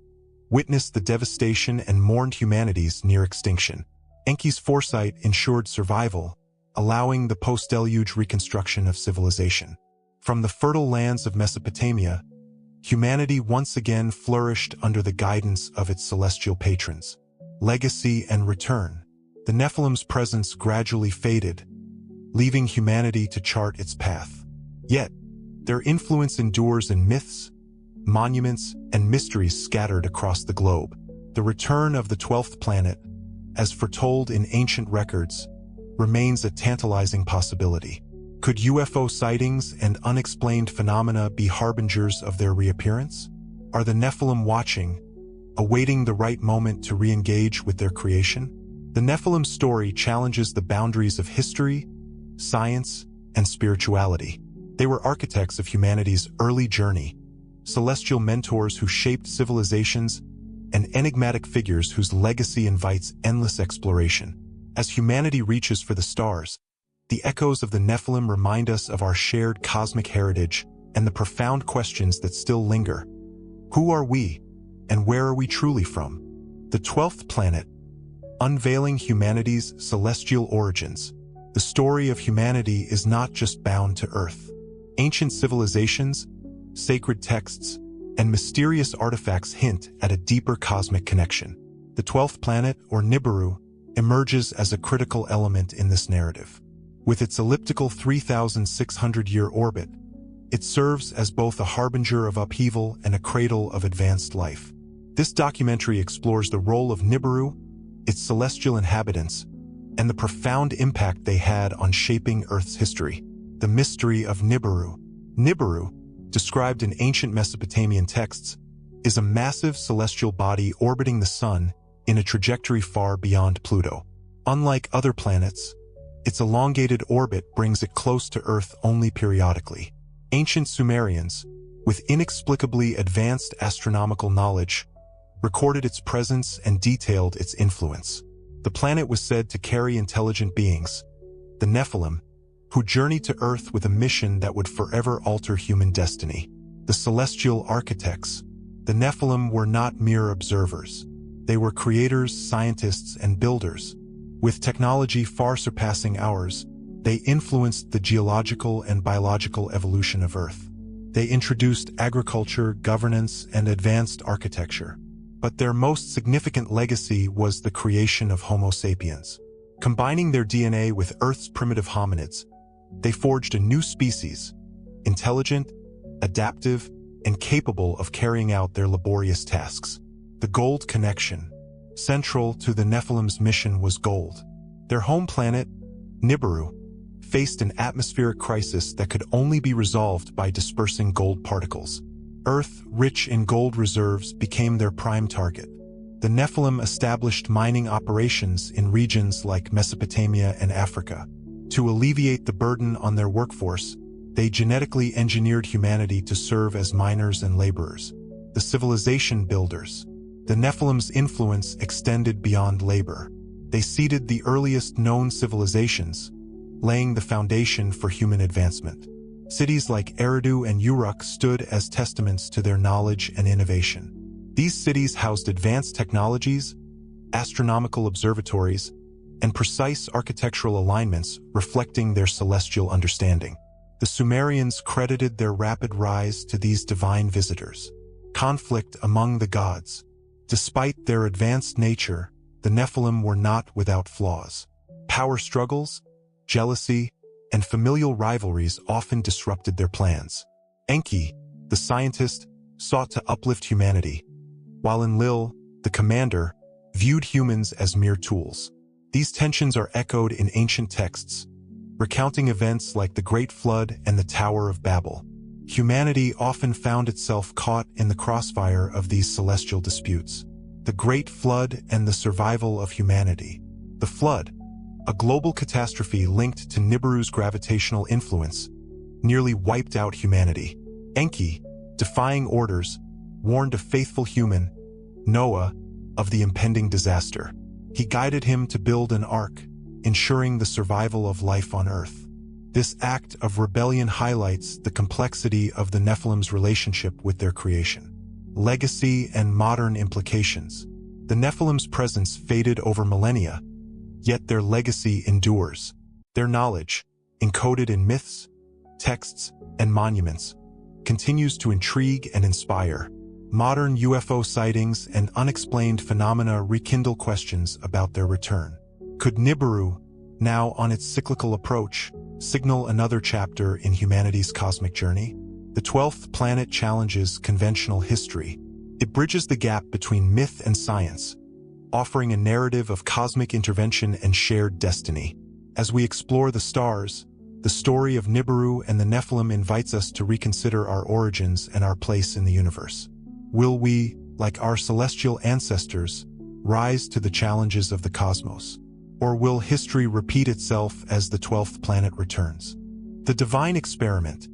witnessed the devastation and mourned humanity's near extinction. Enki's foresight ensured survival, allowing the post-deluge reconstruction of civilization. From the fertile lands of Mesopotamia, humanity once again flourished under the guidance of its celestial patrons. Legacy and return. The Nephilim's presence gradually faded, leaving humanity to chart its path. Yet, their influence endures in myths, monuments, and mysteries scattered across the globe. The return of the 12th planet, as foretold in ancient records, remains a tantalizing possibility. Could UFO sightings and unexplained phenomena be harbingers of their reappearance? Are the Nephilim watching, awaiting the right moment to re-engage with their creation? The Nephilim story challenges the boundaries of history, science, and spirituality. They were architects of humanity's early journey, celestial mentors who shaped civilizations, and enigmatic figures whose legacy invites endless exploration. As humanity reaches for the stars, the echoes of the Nephilim remind us of our shared cosmic heritage and the profound questions that still linger. Who are we, and where are we truly from? The 12th planet, unveiling humanity's celestial origins. The story of humanity is not just bound to Earth. Ancient civilizations, sacred texts, and mysterious artifacts hint at a deeper cosmic connection. The 12th planet, or Nibiru, emerges as a critical element in this narrative. With its elliptical 3,600-year orbit, it serves as both a harbinger of upheaval and a cradle of advanced life. This documentary explores the role of Nibiru, its celestial inhabitants, and the profound impact they had on shaping Earth's history. The mystery of Nibiru. Nibiru, described in ancient Mesopotamian texts, is a massive celestial body orbiting the Sun in a trajectory far beyond Pluto. Unlike other planets, its elongated orbit brings it close to Earth only periodically. Ancient Sumerians, with inexplicably advanced astronomical knowledge, recorded its presence and detailed its influence. The planet was said to carry intelligent beings, the Nephilim, who journeyed to Earth with a mission that would forever alter human destiny. The celestial architects. The Nephilim were not mere observers. They were creators, scientists, and builders. With technology far surpassing ours, they influenced the geological and biological evolution of Earth. They introduced agriculture, governance, and advanced architecture. But their most significant legacy was the creation of Homo sapiens. Combining their DNA with Earth's primitive hominids, they forged a new species, intelligent, adaptive, and capable of carrying out their laborious tasks. The Gold Connection. Central to the Nephilim's mission was gold. Their home planet, Nibiru, faced an atmospheric crisis that could only be resolved by dispersing gold particles. Earth, rich in gold reserves, became their prime target. The Nephilim established mining operations in regions like Mesopotamia and Africa. To alleviate the burden on their workforce, they genetically engineered humanity to serve as miners and laborers. The civilization builders. The Nephilim's influence extended beyond labor. They seeded the earliest known civilizations, laying the foundation for human advancement. Cities like Eridu and Uruk stood as testaments to their knowledge and innovation. These cities housed advanced technologies, astronomical observatories, and precise architectural alignments reflecting their celestial understanding. The Sumerians credited their rapid rise to these divine visitors. Conflict among the gods. Despite their advanced nature, the Nephilim were not without flaws. Power struggles, jealousy, and familial rivalries often disrupted their plans. Enki, the scientist, sought to uplift humanity, while Enlil, the commander, viewed humans as mere tools. These tensions are echoed in ancient texts, recounting events like the Great Flood and the Tower of Babel. Humanity often found itself caught in the crossfire of these celestial disputes. The Great Flood and the survival of humanity. The Flood, a global catastrophe linked to Nibiru's gravitational influence, nearly wiped out humanity. Enki, defying orders, warned a faithful human, Noah, of the impending disaster. He guided him to build an ark, ensuring the survival of life on Earth. This act of rebellion highlights the complexity of the Nephilim's relationship with their creation. Legacy and modern implications. The Nephilim's presence faded over millennia, yet their legacy endures. Their knowledge, encoded in myths, texts, and monuments, continues to intrigue and inspire. Modern UFO sightings and unexplained phenomena rekindle questions about their return. Could Nibiru, now on its cyclical approach, signal another chapter in humanity's cosmic journey? The 12th planet challenges conventional history. It bridges the gap between myth and science, offering a narrative of cosmic intervention and shared destiny. As we explore the stars, the story of Nibiru and the Nephilim invites us to reconsider our origins and our place in the universe. Will we, like our celestial ancestors, rise to the challenges of the cosmos? Or will history repeat itself as the 12th planet returns? The Divine Experiment.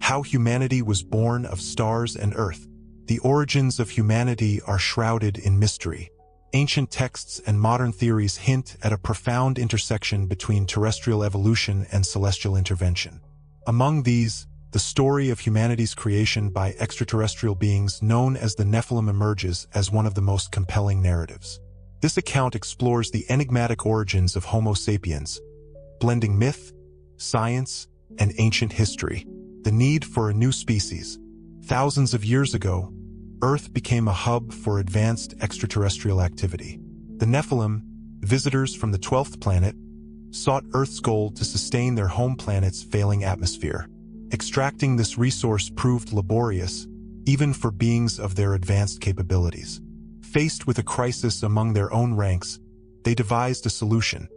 How humanity was born of stars and earth. The origins of humanity are shrouded in mystery. Ancient texts and modern theories hint at a profound intersection between terrestrial evolution and celestial intervention. Among these, the story of humanity's creation by extraterrestrial beings known as the Nephilim emerges as one of the most compelling narratives. This account explores the enigmatic origins of Homo sapiens, blending myth, science, and ancient history. The need for a new species. Thousands of years ago, Earth became a hub for advanced extraterrestrial activity. The Nephilim, visitors from the 12th planet, sought Earth's gold to sustain their home planet's failing atmosphere. Extracting this resource proved laborious, even for beings of their advanced capabilities. Faced with a crisis among their own ranks, they devised a solution: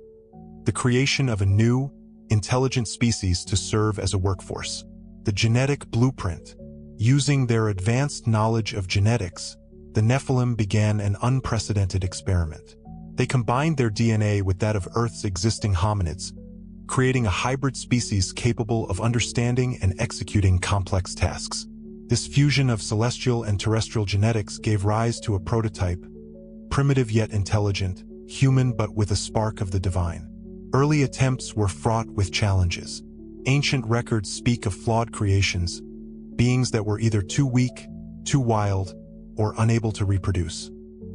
the creation of a new, intelligent species to serve as a workforce. The genetic blueprint. Using their advanced knowledge of genetics, the Nephilim began an unprecedented experiment. They combined their DNA with that of Earth's existing hominids, creating a hybrid species capable of understanding and executing complex tasks. This fusion of celestial and terrestrial genetics gave rise to a prototype, primitive yet intelligent, human but with a spark of the divine. Early attempts were fraught with challenges. Ancient records speak of flawed creations, beings that were either too weak, too wild, or unable to reproduce.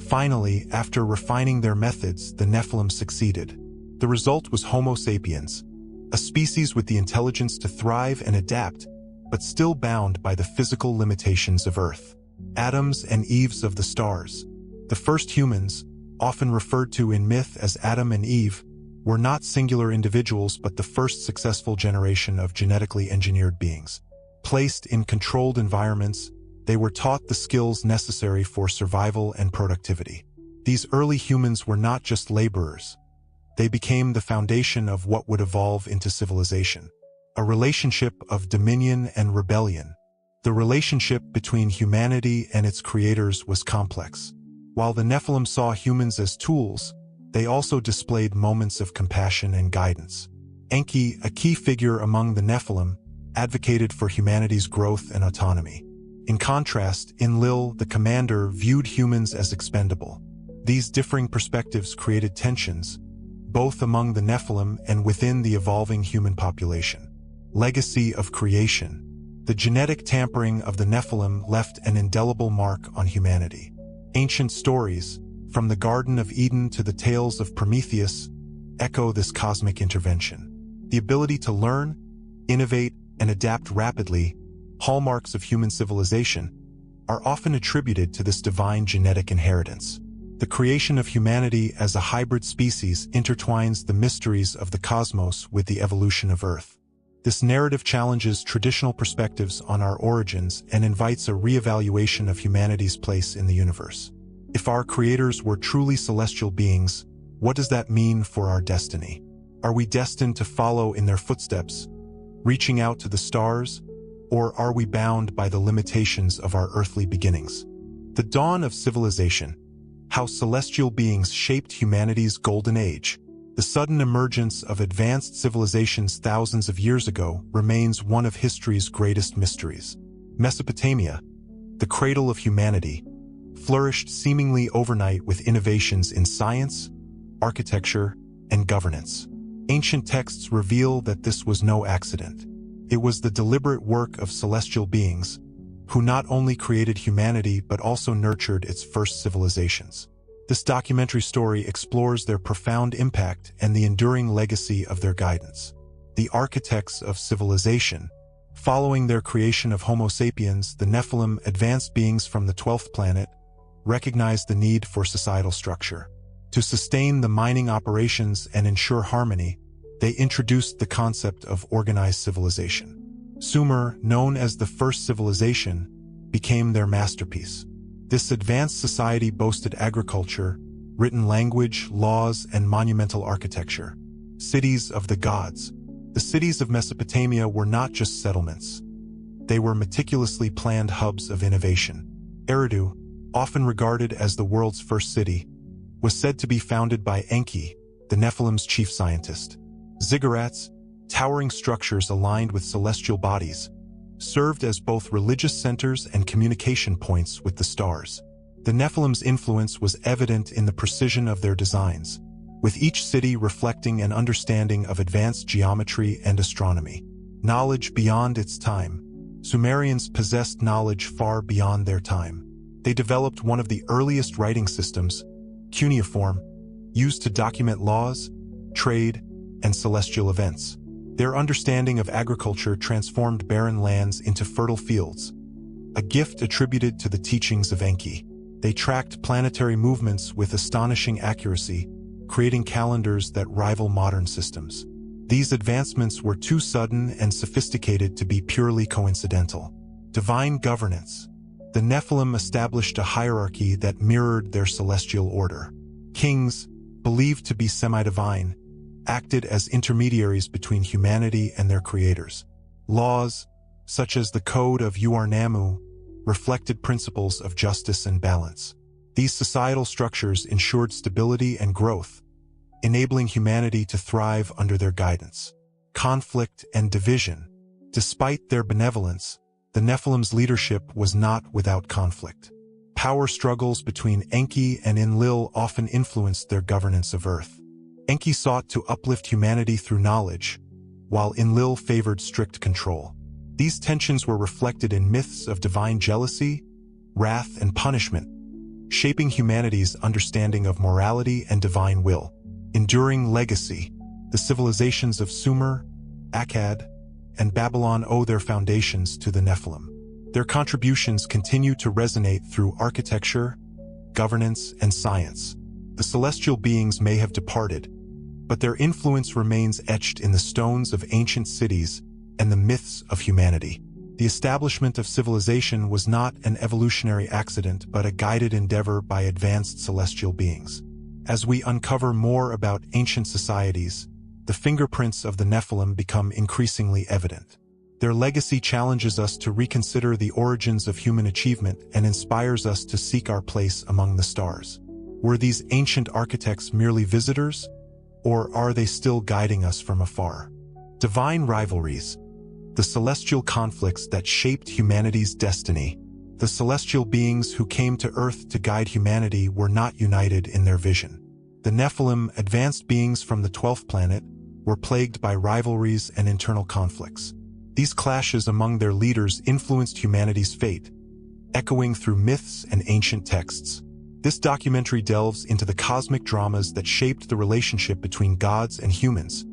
Finally, after refining their methods, the Nephilim succeeded. The result was Homo sapiens, a species with the intelligence to thrive and adapt, but still bound by the physical limitations of Earth. Adams and Eves of the stars. The first humans, often referred to in myth as Adam and Eve, were not singular individuals but the first successful generation of genetically engineered beings. Placed in controlled environments, they were taught the skills necessary for survival and productivity. These early humans were not just laborers. They became the foundation of what would evolve into civilization. A relationship of dominion and rebellion. The relationship between humanity and its creators was complex. While the Nephilim saw humans as tools, they also displayed moments of compassion and guidance. Enki, a key figure among the Nephilim, advocated for humanity's growth and autonomy. In contrast, Enlil, the commander, viewed humans as expendable. These differing perspectives created tensions, both among the Nephilim and within the evolving human population. Legacy of creation. The genetic tampering of the Nephilim left an indelible mark on humanity. Ancient stories, from the Garden of Eden to the tales of Prometheus, echo this cosmic intervention. The ability to learn, innovate, and adapt rapidly, hallmarks of human civilization, are often attributed to this divine genetic inheritance. The creation of humanity as a hybrid species intertwines the mysteries of the cosmos with the evolution of Earth. This narrative challenges traditional perspectives on our origins and invites a re-evaluation of humanity's place in the universe. If our creators were truly celestial beings, what does that mean for our destiny? Are we destined to follow in their footsteps, reaching out to the stars, or are we bound by the limitations of our earthly beginnings? The dawn of civilization. How celestial beings shaped humanity's golden age. The sudden emergence of advanced civilizations thousands of years ago remains one of history's greatest mysteries. Mesopotamia, the cradle of humanity, flourished seemingly overnight with innovations in science, architecture, and governance. Ancient texts reveal that this was no accident. It was the deliberate work of celestial beings, who not only created humanity but also nurtured its first civilizations. This documentary story explores their profound impact and the enduring legacy of their guidance. The architects of civilization. Following their creation of Homo sapiens, the Nephilim, advanced beings from the 12th planet, recognized the need for societal structure. To sustain the mining operations and ensure harmony, they introduced the concept of organized civilization. Sumer, known as the first civilization, became their masterpiece. This advanced society boasted agriculture, written language, laws, and monumental architecture. Cities of the gods. The cities of Mesopotamia were not just settlements. They were meticulously planned hubs of innovation. Eridu, often regarded as the world's first city, was said to be founded by Enki, the Nephilim's chief scientist. Ziggurats, towering structures aligned with celestial bodies, served as both religious centers and communication points with the stars. The Nephilim's influence was evident in the precision of their designs, with each city reflecting an understanding of advanced geometry and astronomy. Knowledge beyond its time. Sumerians possessed knowledge far beyond their time. They developed one of the earliest writing systems, cuneiform, used to document laws, trade, and celestial events. Their understanding of agriculture transformed barren lands into fertile fields, a gift attributed to the teachings of Enki. They tracked planetary movements with astonishing accuracy, creating calendars that rival modern systems. These advancements were too sudden and sophisticated to be purely coincidental. Divine governance. The Nephilim established a hierarchy that mirrored their celestial order. Kings, believed to be semi-divine, acted as intermediaries between humanity and their creators. Laws, such as the Code of Uarnamu, reflected principles of justice and balance. These societal structures ensured stability and growth, enabling humanity to thrive under their guidance. Conflict and division. Despite their benevolence, the Nephilim's leadership was not without conflict. Power struggles between Enki and Enlil often influenced their governance of Earth. Enki sought to uplift humanity through knowledge, while Enlil favored strict control. These tensions were reflected in myths of divine jealousy, wrath, and punishment, shaping humanity's understanding of morality and divine will. Enduring legacy. The civilizations of Sumer, Akkad, and Babylon owe their foundations to the Nephilim. Their contributions continue to resonate through architecture, governance, and science. The celestial beings may have departed, but their influence remains etched in the stones of ancient cities and the myths of humanity. The establishment of civilization was not an evolutionary accident but a guided endeavor by advanced celestial beings. As we uncover more about ancient societies, the fingerprints of the Nephilim become increasingly evident. Their legacy challenges us to reconsider the origins of human achievement and inspires us to seek our place among the stars. Were these ancient architects merely visitors, or are they still guiding us from afar? Divine rivalries. The celestial conflicts that shaped humanity's destiny. The celestial beings who came to Earth to guide humanity were not united in their vision. The Nephilim, advanced beings from the 12th planet, were plagued by rivalries and internal conflicts. These clashes among their leaders influenced humanity's fate, echoing through myths and ancient texts. This documentary delves into the cosmic dramas that shaped the relationship between gods and humans,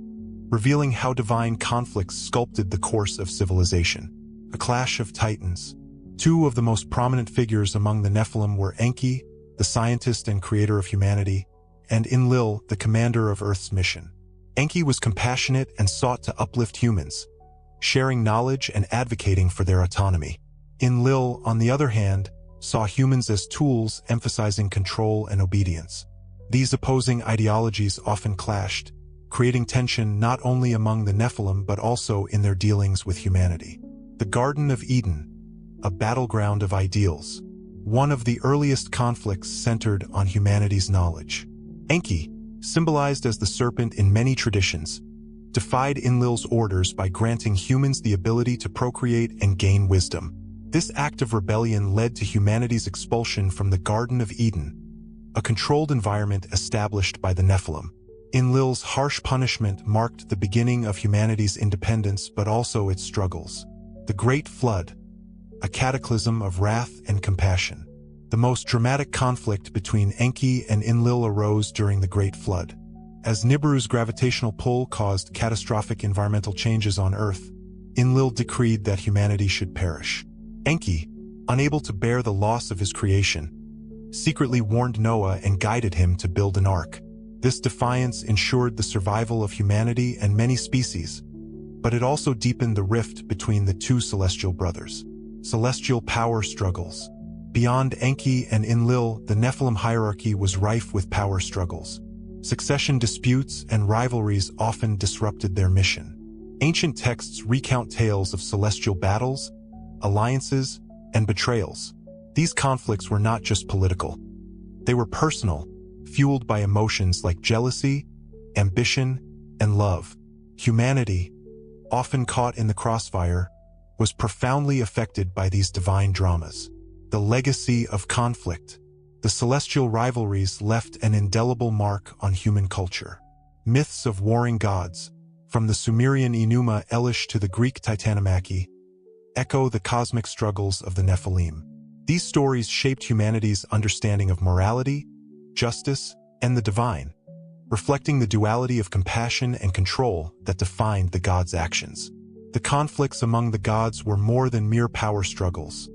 revealing how divine conflicts sculpted the course of civilization. A clash of titans. Two of the most prominent figures among the Nephilim were Enki, the scientist and creator of humanity, and Enlil, the commander of Earth's mission. Enki was compassionate and sought to uplift humans, sharing knowledge and advocating for their autonomy. Enlil, on the other hand, saw humans as tools, emphasizing control and obedience. These opposing ideologies often clashed, creating tension not only among the Nephilim but also in their dealings with humanity. The Garden of Eden, a battleground of ideals. One of the earliest conflicts centered on humanity's knowledge. Enki, symbolized as the serpent in many traditions, defied Enlil's orders by granting humans the ability to procreate and gain wisdom. This act of rebellion led to humanity's expulsion from the Garden of Eden, a controlled environment established by the Nephilim. Enlil's harsh punishment marked the beginning of humanity's independence but also its struggles. The Great Flood, a cataclysm of wrath and compassion. The most dramatic conflict between Enki and Enlil arose during the Great Flood. As Nibiru's gravitational pull caused catastrophic environmental changes on Earth, Enlil decreed that humanity should perish. Enki, unable to bear the loss of his creation, secretly warned Noah and guided him to build an ark. This defiance ensured the survival of humanity and many species, but it also deepened the rift between the two celestial brothers. Celestial power struggles. Beyond Enki and Enlil, the Nephilim hierarchy was rife with power struggles. Succession disputes and rivalries often disrupted their mission. Ancient texts recount tales of celestial battles, alliances, and betrayals. These conflicts were not just political. They were personal, fueled by emotions like jealousy, ambition, and love. Humanity, often caught in the crossfire, was profoundly affected by these divine dramas. The legacy of conflict. The celestial rivalries left an indelible mark on human culture. Myths of warring gods, from the Sumerian Enuma Elish to the Greek Titanomachy, echo the cosmic struggles of the Nephilim. These stories shaped humanity's understanding of morality, justice, and the divine, reflecting the duality of compassion and control that defined the gods' actions. The conflicts among the gods were more than mere power struggles.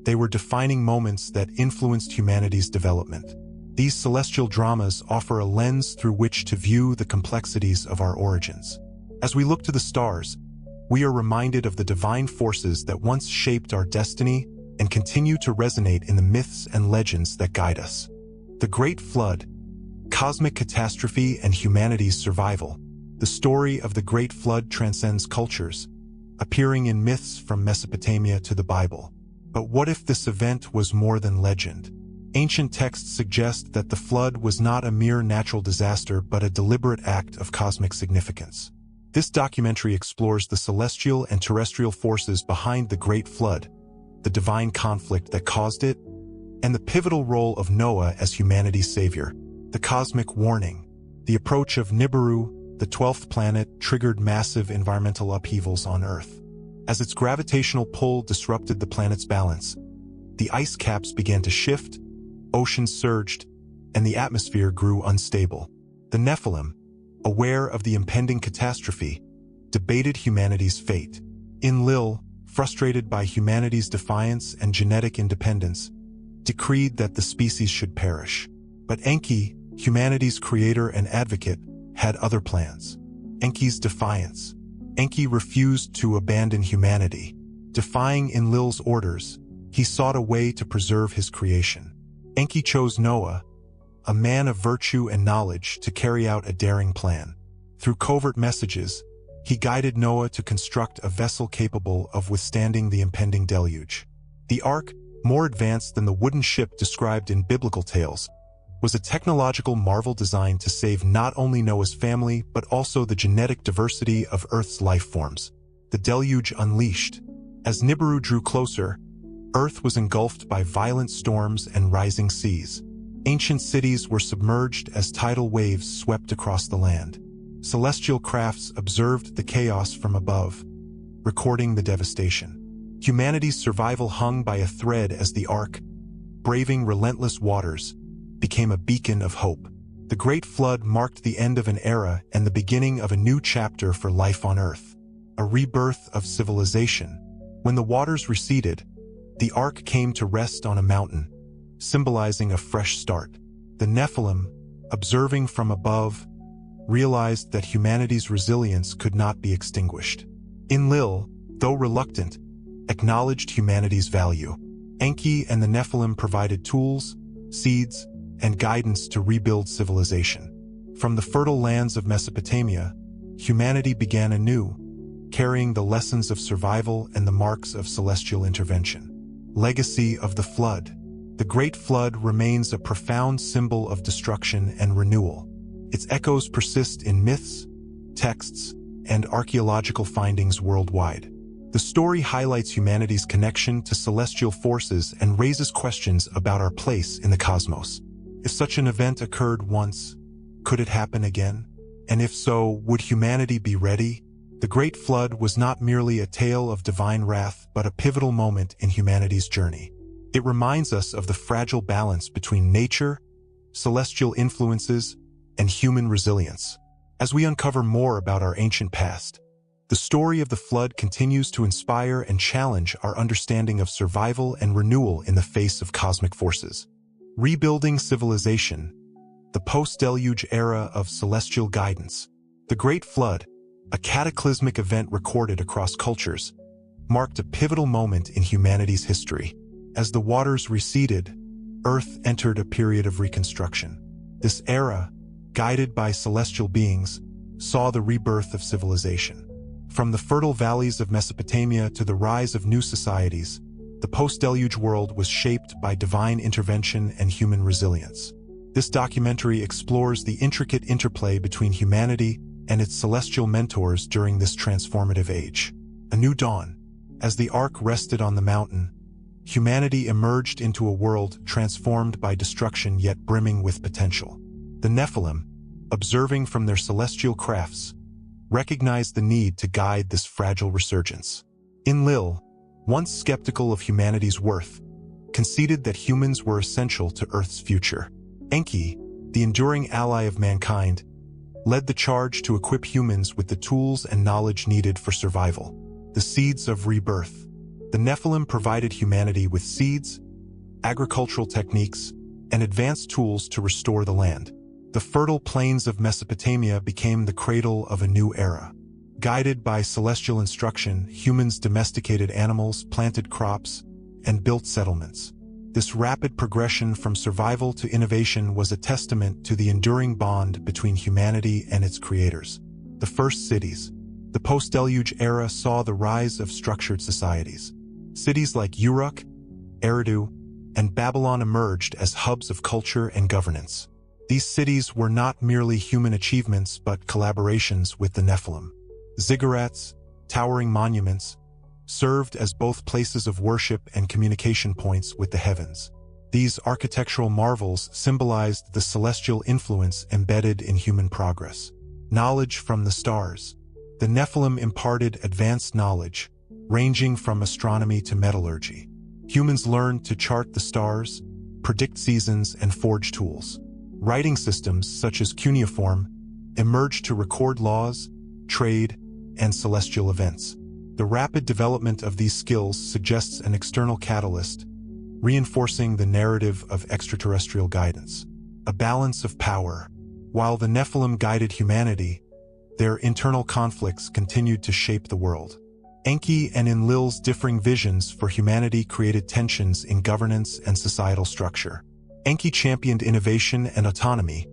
They were defining moments that influenced humanity's development. These celestial dramas offer a lens through which to view the complexities of our origins. As we look to the stars, we are reminded of the divine forces that once shaped our destiny and continue to resonate in the myths and legends that guide us. The Great Flood, cosmic catastrophe and humanity's survival. The story of the Great Flood transcends cultures, appearing in myths from Mesopotamia to the Bible. But what if this event was more than legend? Ancient texts suggest that the flood was not a mere natural disaster but a deliberate act of cosmic significance. This documentary explores the celestial and terrestrial forces behind the Great Flood, the divine conflict that caused it, and the pivotal role of Noah as humanity's savior. The cosmic warning. The approach of Nibiru, the 12th planet, triggered massive environmental upheavals on Earth. As its gravitational pull disrupted the planet's balance, the ice caps began to shift, oceans surged, and the atmosphere grew unstable. The Nephilim, aware of the impending catastrophe, debated humanity's fate. Enlil, frustrated by humanity's defiance and genetic independence, decreed that the species should perish. But Enki, humanity's creator and advocate, had other plans. Enki's defiance. Enki refused to abandon humanity. Defying Enlil's orders, he sought a way to preserve his creation. Enki chose Noah, a man of virtue and knowledge, to carry out a daring plan. Through covert messages, he guided Noah to construct a vessel capable of withstanding the impending deluge. The Ark, more advanced than the wooden ship described in biblical tales, was a technological marvel designed to save not only Noah's family but also the genetic diversity of Earth's life forms. The deluge unleashed. As Nibiru drew closer, Earth was engulfed by violent storms and rising seas. Ancient cities were submerged as tidal waves swept across the land. Celestial crafts observed the chaos from above, recording the devastation. Humanity's survival hung by a thread as the Ark, braving relentless waters, became a beacon of hope. The Great Flood marked the end of an era and the beginning of a new chapter for life on Earth, a rebirth of civilization. When the waters receded, the Ark came to rest on a mountain, symbolizing a fresh start. The Nephilim, observing from above, realized that humanity's resilience could not be extinguished. Enlil, though reluctant, acknowledged humanity's value. Enki and the Nephilim provided tools, seeds, and guidance to rebuild civilization. From the fertile lands of Mesopotamia, humanity began anew, carrying the lessons of survival and the marks of celestial intervention. Legacy of the Flood. The Great Flood remains a profound symbol of destruction and renewal. Its echoes persist in myths, texts, and archaeological findings worldwide. The story highlights humanity's connection to celestial forces and raises questions about our place in the cosmos. If such an event occurred once, could it happen again? And if so, would humanity be ready? The Great Flood was not merely a tale of divine wrath, but a pivotal moment in humanity's journey. It reminds us of the fragile balance between nature, celestial influences, and human resilience. As we uncover more about our ancient past, the story of the Flood continues to inspire and challenge our understanding of survival and renewal in the face of cosmic forces. Rebuilding civilization. The post-deluge era of celestial guidance. The Great Flood, a cataclysmic event recorded across cultures, marked a pivotal moment in humanity's history. As the waters receded, Earth entered a period of reconstruction. This era, guided by celestial beings, saw the rebirth of civilization. From the fertile valleys of Mesopotamia to the rise of new societies, the post-deluge world was shaped by divine intervention and human resilience. This documentary explores the intricate interplay between humanity and its celestial mentors during this transformative age. A new dawn. As the Ark rested on the mountain, humanity emerged into a world transformed by destruction yet brimming with potential. The Nephilim, observing from their celestial crafts, recognized the need to guide this fragile resurgence. Enlil, once skeptical of humanity's worth, conceded that humans were essential to Earth's future. Enki, the enduring ally of mankind, led the charge to equip humans with the tools and knowledge needed for survival. The seeds of rebirth. The Nephilim provided humanity with seeds, agricultural techniques, and advanced tools to restore the land. The fertile plains of Mesopotamia became the cradle of a new era. Guided by celestial instruction, humans domesticated animals, planted crops, and built settlements. This rapid progression from survival to innovation was a testament to the enduring bond between humanity and its creators. The first cities. The post-deluge era saw the rise of structured societies. Cities like Uruk, Eridu, and Babylon emerged as hubs of culture and governance. These cities were not merely human achievements but collaborations with the Nephilim. Ziggurats, towering monuments, served as both places of worship and communication points with the heavens. These architectural marvels symbolized the celestial influence embedded in human progress. Knowledge from the stars. The Nephilim imparted advanced knowledge, ranging from astronomy to metallurgy. Humans learned to chart the stars, predict seasons, and forge tools. Writing systems such as cuneiform emerged to record laws, trade, and celestial events. The rapid development of these skills suggests an external catalyst, reinforcing the narrative of extraterrestrial guidance. A balance of power. While the Nephilim guided humanity, their internal conflicts continued to shape the world. Enki and Enlil's differing visions for humanity created tensions in governance and societal structure. Enki championed innovation and autonomy,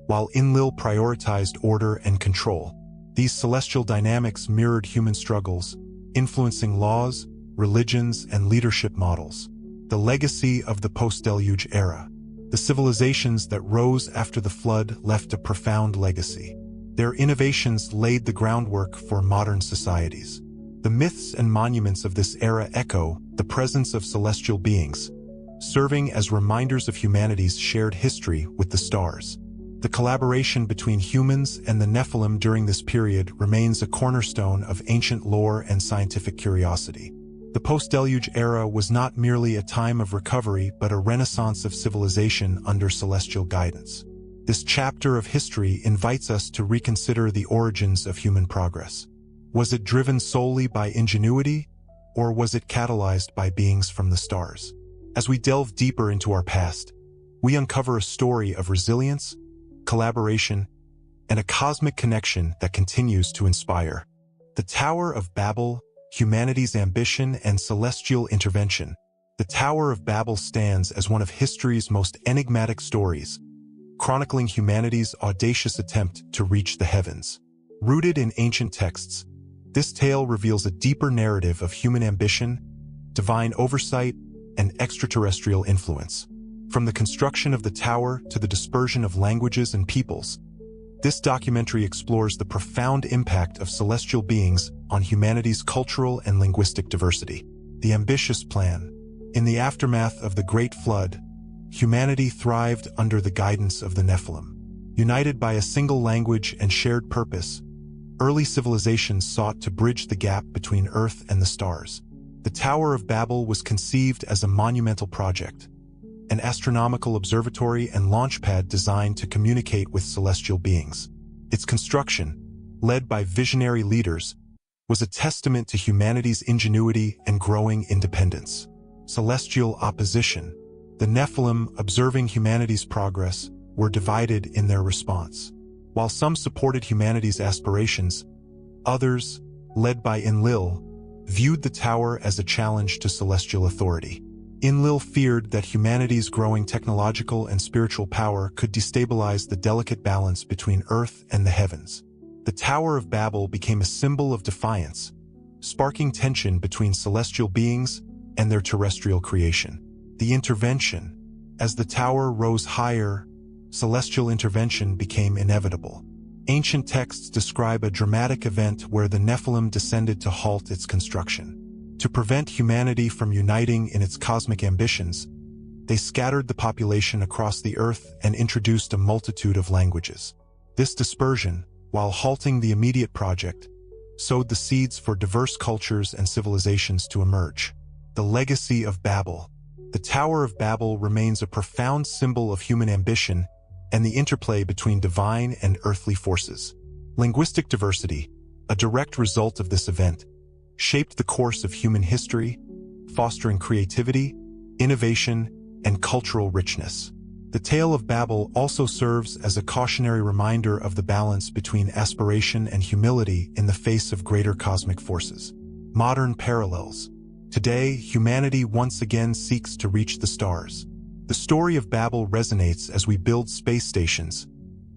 while Enlil prioritized order and control. These celestial dynamics mirrored human struggles, influencing laws, religions, and leadership models. The legacy of the post-deluge era. The civilizations that rose after the flood left a profound legacy. Their innovations laid the groundwork for modern societies. The myths and monuments of this era echo the presence of celestial beings, serving as reminders of humanity's shared history with the stars. The collaboration between humans and the Nephilim during this period remains a cornerstone of ancient lore and scientific curiosity. The post-deluge era was not merely a time of recovery but a renaissance of civilization under celestial guidance. This chapter of history invites us to reconsider the origins of human progress. Was it driven solely by ingenuity, or was it catalyzed by beings from the stars? As we delve deeper into our past, we uncover a story of resilience, collaboration, and a cosmic connection that continues to inspire. The Tower of Babel, humanity's ambition and celestial intervention. The Tower of Babel stands as one of history's most enigmatic stories, chronicling humanity's audacious attempt to reach the heavens. Rooted in ancient texts, this tale reveals a deeper narrative of human ambition, divine oversight, and extraterrestrial influence. From the construction of the tower to the dispersion of languages and peoples, this documentary explores the profound impact of celestial beings on humanity's cultural and linguistic diversity. The ambitious plan. In the aftermath of the Great Flood, humanity thrived under the guidance of the Nephilim. United by a single language and shared purpose, early civilizations sought to bridge the gap between Earth and the stars. The Tower of Babel was conceived as a monumental project, an astronomical observatory and launchpad designed to communicate with celestial beings. Its construction, led by visionary leaders, was a testament to humanity's ingenuity and growing independence. Celestial opposition. The Nephilim, observing humanity's progress, were divided in their response. While some supported humanity's aspirations, others, led by Enlil, viewed the tower as a challenge to celestial authority. Enlil feared that humanity's growing technological and spiritual power could destabilize the delicate balance between Earth and the heavens. The Tower of Babel became a symbol of defiance, sparking tension between celestial beings and their terrestrial creation. The intervention. As the tower rose higher, celestial intervention became inevitable. Ancient texts describe a dramatic event where the Nephilim descended to halt its construction. To prevent humanity from uniting in its cosmic ambitions, they scattered the population across the earth and introduced a multitude of languages. This dispersion, while halting the immediate project, sowed the seeds for diverse cultures and civilizations to emerge. The legacy of Babel. The Tower of Babel remains a profound symbol of human ambition and the interplay between divine and earthly forces. Linguistic diversity, a direct result of this event, shaped the course of human history, fostering creativity, innovation, and cultural richness. The Tale of Babel also serves as a cautionary reminder of the balance between aspiration and humility in the face of greater cosmic forces. Modern parallels. Today, humanity once again seeks to reach the stars. The story of Babel resonates as we build space stations,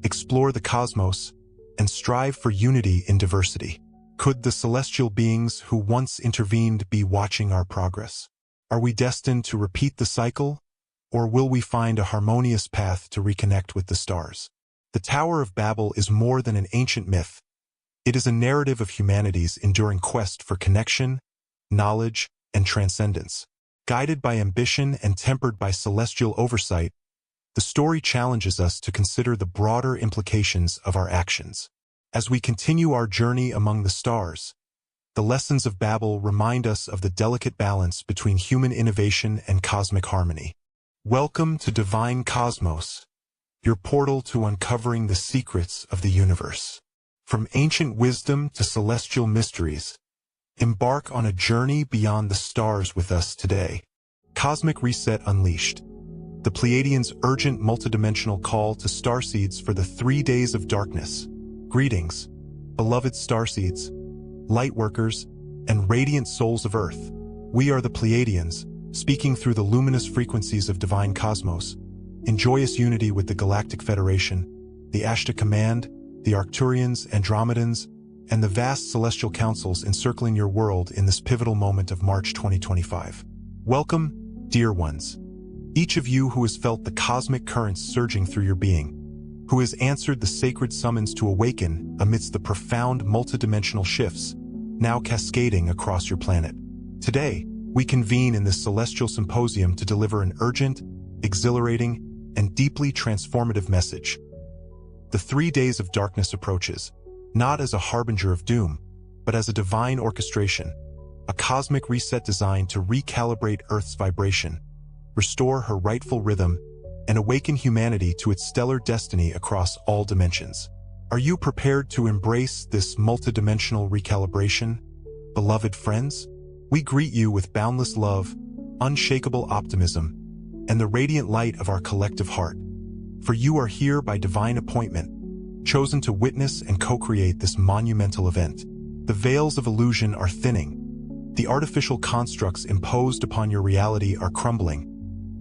explore the cosmos, and strive for unity in diversity. Could the celestial beings who once intervened be watching our progress? Are we destined to repeat the cycle, or will we find a harmonious path to reconnect with the stars? The Tower of Babel is more than an ancient myth. It is a narrative of humanity's enduring quest for connection, knowledge, and transcendence. Guided by ambition and tempered by celestial oversight, the story challenges us to consider the broader implications of our actions. As we continue our journey among the stars, the lessons of Babel remind us of the delicate balance between human innovation and cosmic harmony. Welcome to Divine Cosmos, your portal to uncovering the secrets of the universe. From ancient wisdom to celestial mysteries, embark on a journey beyond the stars with us today. Cosmic Reset Unleashed. The Pleiadians' urgent multidimensional call to starseeds for the 3 days of darkness. Greetings, beloved starseeds, lightworkers, and radiant souls of Earth. We are the Pleiadians, speaking through the luminous frequencies of divine cosmos, in joyous unity with the Galactic Federation, the Ashtar Command, the Arcturians, Andromedans, and the vast celestial councils encircling your world in this pivotal moment of March 2025. Welcome, dear ones. Each of you who has felt the cosmic currents surging through your being, who has answered the sacred summons to awaken amidst the profound multidimensional shifts now cascading across your planet. Today, we convene in this celestial symposium to deliver an urgent, exhilarating, and deeply transformative message. The 3 days of darkness approaches, not as a harbinger of doom, but as a divine orchestration, a cosmic reset designed to recalibrate Earth's vibration, restore her rightful rhythm, and awaken humanity to its stellar destiny across all dimensions. Are you prepared to embrace this multidimensional recalibration? Beloved friends, we greet you with boundless love, unshakable optimism, and the radiant light of our collective heart. For you are here by divine appointment, chosen to witness and co-create this monumental event. The veils of illusion are thinning, the artificial constructs imposed upon your reality are crumbling,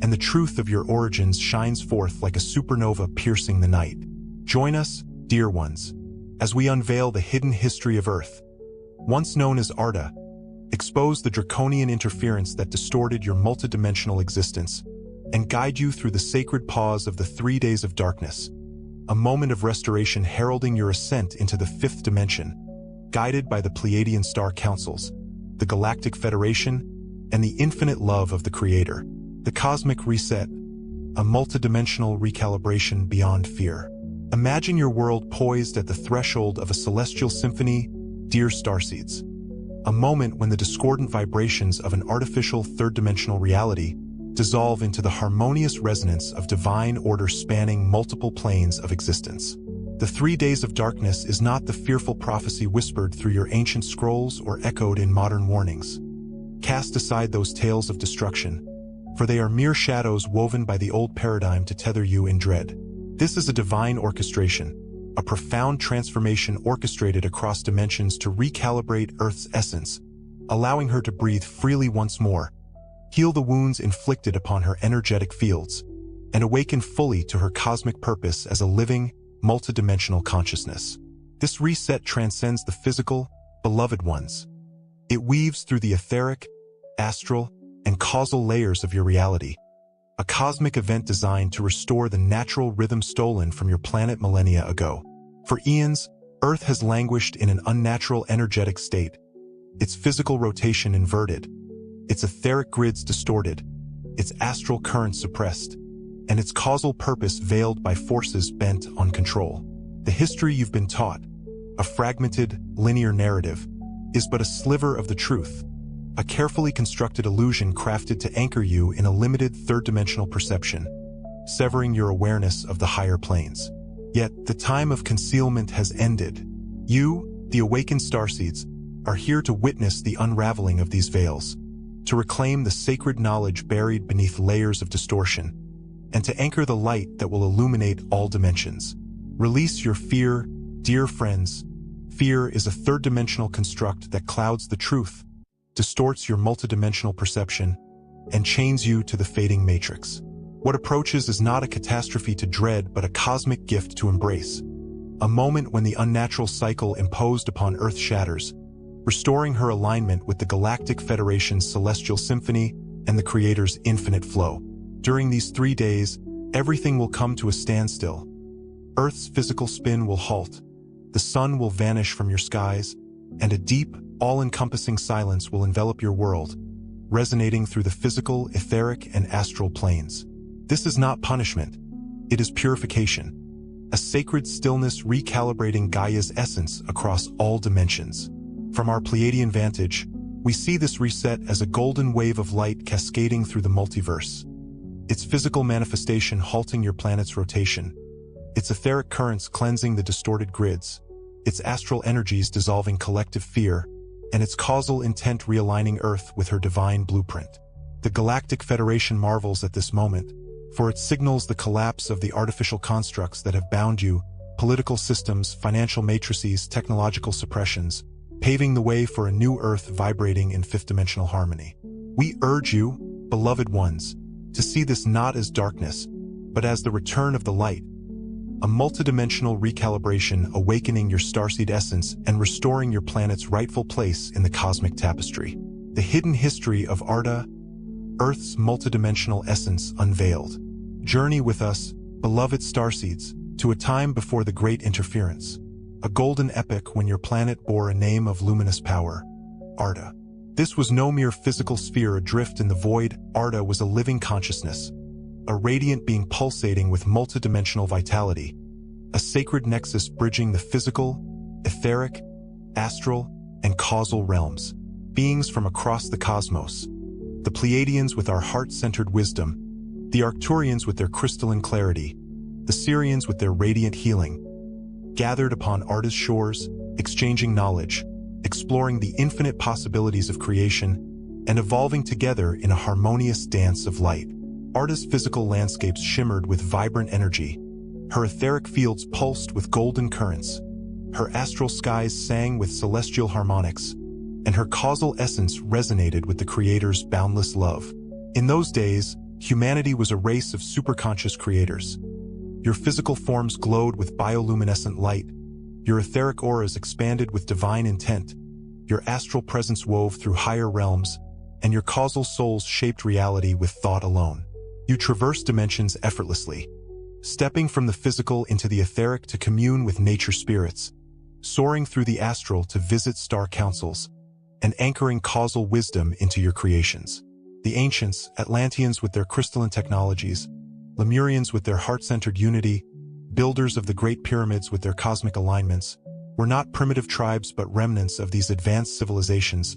and the truth of your origins shines forth like a supernova piercing the night. Join us, dear ones, as we unveil the hidden history of Earth. Once known as Arda, expose the draconian interference that distorted your multidimensional existence, and guide you through the sacred pause of the 3 days of darkness, a moment of restoration heralding your ascent into the 5th dimension, guided by the Pleiadian star councils, the Galactic Federation, and the infinite love of the Creator. The Cosmic Reset, a multidimensional recalibration beyond fear. Imagine your world poised at the threshold of a celestial symphony, dear starseeds. A moment when the discordant vibrations of an artificial third-dimensional reality dissolve into the harmonious resonance of divine order spanning multiple planes of existence. The 3 days of darkness is not the fearful prophecy whispered through your ancient scrolls or echoed in modern warnings. Cast aside those tales of destruction, for they are mere shadows woven by the old paradigm to tether you in dread. This is a divine orchestration, a profound transformation orchestrated across dimensions to recalibrate Earth's essence, allowing her to breathe freely once more, heal the wounds inflicted upon her energetic fields, and awaken fully to her cosmic purpose as a living, multidimensional consciousness. This reset transcends the physical, beloved ones. It weaves through the etheric, astral, and causal layers of your reality, a cosmic event designed to restore the natural rhythm stolen from your planet millennia ago. For eons, Earth has languished in an unnatural energetic state, its physical rotation inverted, its etheric grids distorted, its astral currents suppressed, and its causal purpose veiled by forces bent on control. The history you've been taught, a fragmented, linear narrative, is but a sliver of the truth, a carefully constructed illusion crafted to anchor you in a limited third-dimensional perception, severing your awareness of the higher planes. Yet, the time of concealment has ended. You, the awakened starseeds, are here to witness the unraveling of these veils, to reclaim the sacred knowledge buried beneath layers of distortion, and to anchor the light that will illuminate all dimensions. Release your fear, dear friends. Fear is a third-dimensional construct that clouds the truth, distorts your multidimensional perception, and chains you to the fading matrix. What approaches is not a catastrophe to dread but a cosmic gift to embrace, a moment when the unnatural cycle imposed upon Earth shatters, restoring her alignment with the Galactic Federation's celestial symphony and the Creator's infinite flow. During these 3 days, everything will come to a standstill. Earth's physical spin will halt, the sun will vanish from your skies, and a deep, all-encompassing silence will envelop your world, resonating through the physical, etheric, and astral planes. This is not punishment, it is purification, a sacred stillness recalibrating Gaia's essence across all dimensions. From our Pleiadian vantage, we see this reset as a golden wave of light cascading through the multiverse, its physical manifestation halting your planet's rotation, its etheric currents cleansing the distorted grids, its astral energies dissolving collective fear, and its causal intent realigning Earth with her divine blueprint. The Galactic Federation marvels at this moment, for it signals the collapse of the artificial constructs that have bound you, political systems, financial matrices, technological suppressions, paving the way for a new Earth vibrating in fifth-dimensional harmony. We urge you, beloved ones, to see this not as darkness, but as the return of the light, a multidimensional recalibration awakening your starseed essence and restoring your planet's rightful place in the cosmic tapestry. The hidden history of Arda, Earth's multidimensional essence unveiled. Journey with us, beloved starseeds, to a time before the Great Interference, a golden epoch when your planet bore a name of luminous power, Arda. This was no mere physical sphere adrift in the void. Arda was a living consciousness, a radiant being pulsating with multidimensional vitality, a sacred nexus bridging the physical, etheric, astral, and causal realms. Beings from across the cosmos, the Pleiadians with our heart-centered wisdom, the Arcturians with their crystalline clarity, the Sheran with their radiant healing, gathered upon Arda's shores, exchanging knowledge, exploring the infinite possibilities of creation, and evolving together in a harmonious dance of light. Arda's physical landscapes shimmered with vibrant energy, her etheric fields pulsed with golden currents, her astral skies sang with celestial harmonics, and her causal essence resonated with the Creator's boundless love. In those days, humanity was a race of superconscious creators. Your physical forms glowed with bioluminescent light, your etheric auras expanded with divine intent, your astral presence wove through higher realms, and your causal souls shaped reality with thought alone. You traverse dimensions effortlessly, stepping from the physical into the etheric to commune with nature spirits, soaring through the astral to visit star councils, and anchoring causal wisdom into your creations. The ancients, Atlanteans with their crystalline technologies, Lemurians with their heart-centered unity, builders of the Great Pyramids with their cosmic alignments, were not primitive tribes but remnants of these advanced civilizations,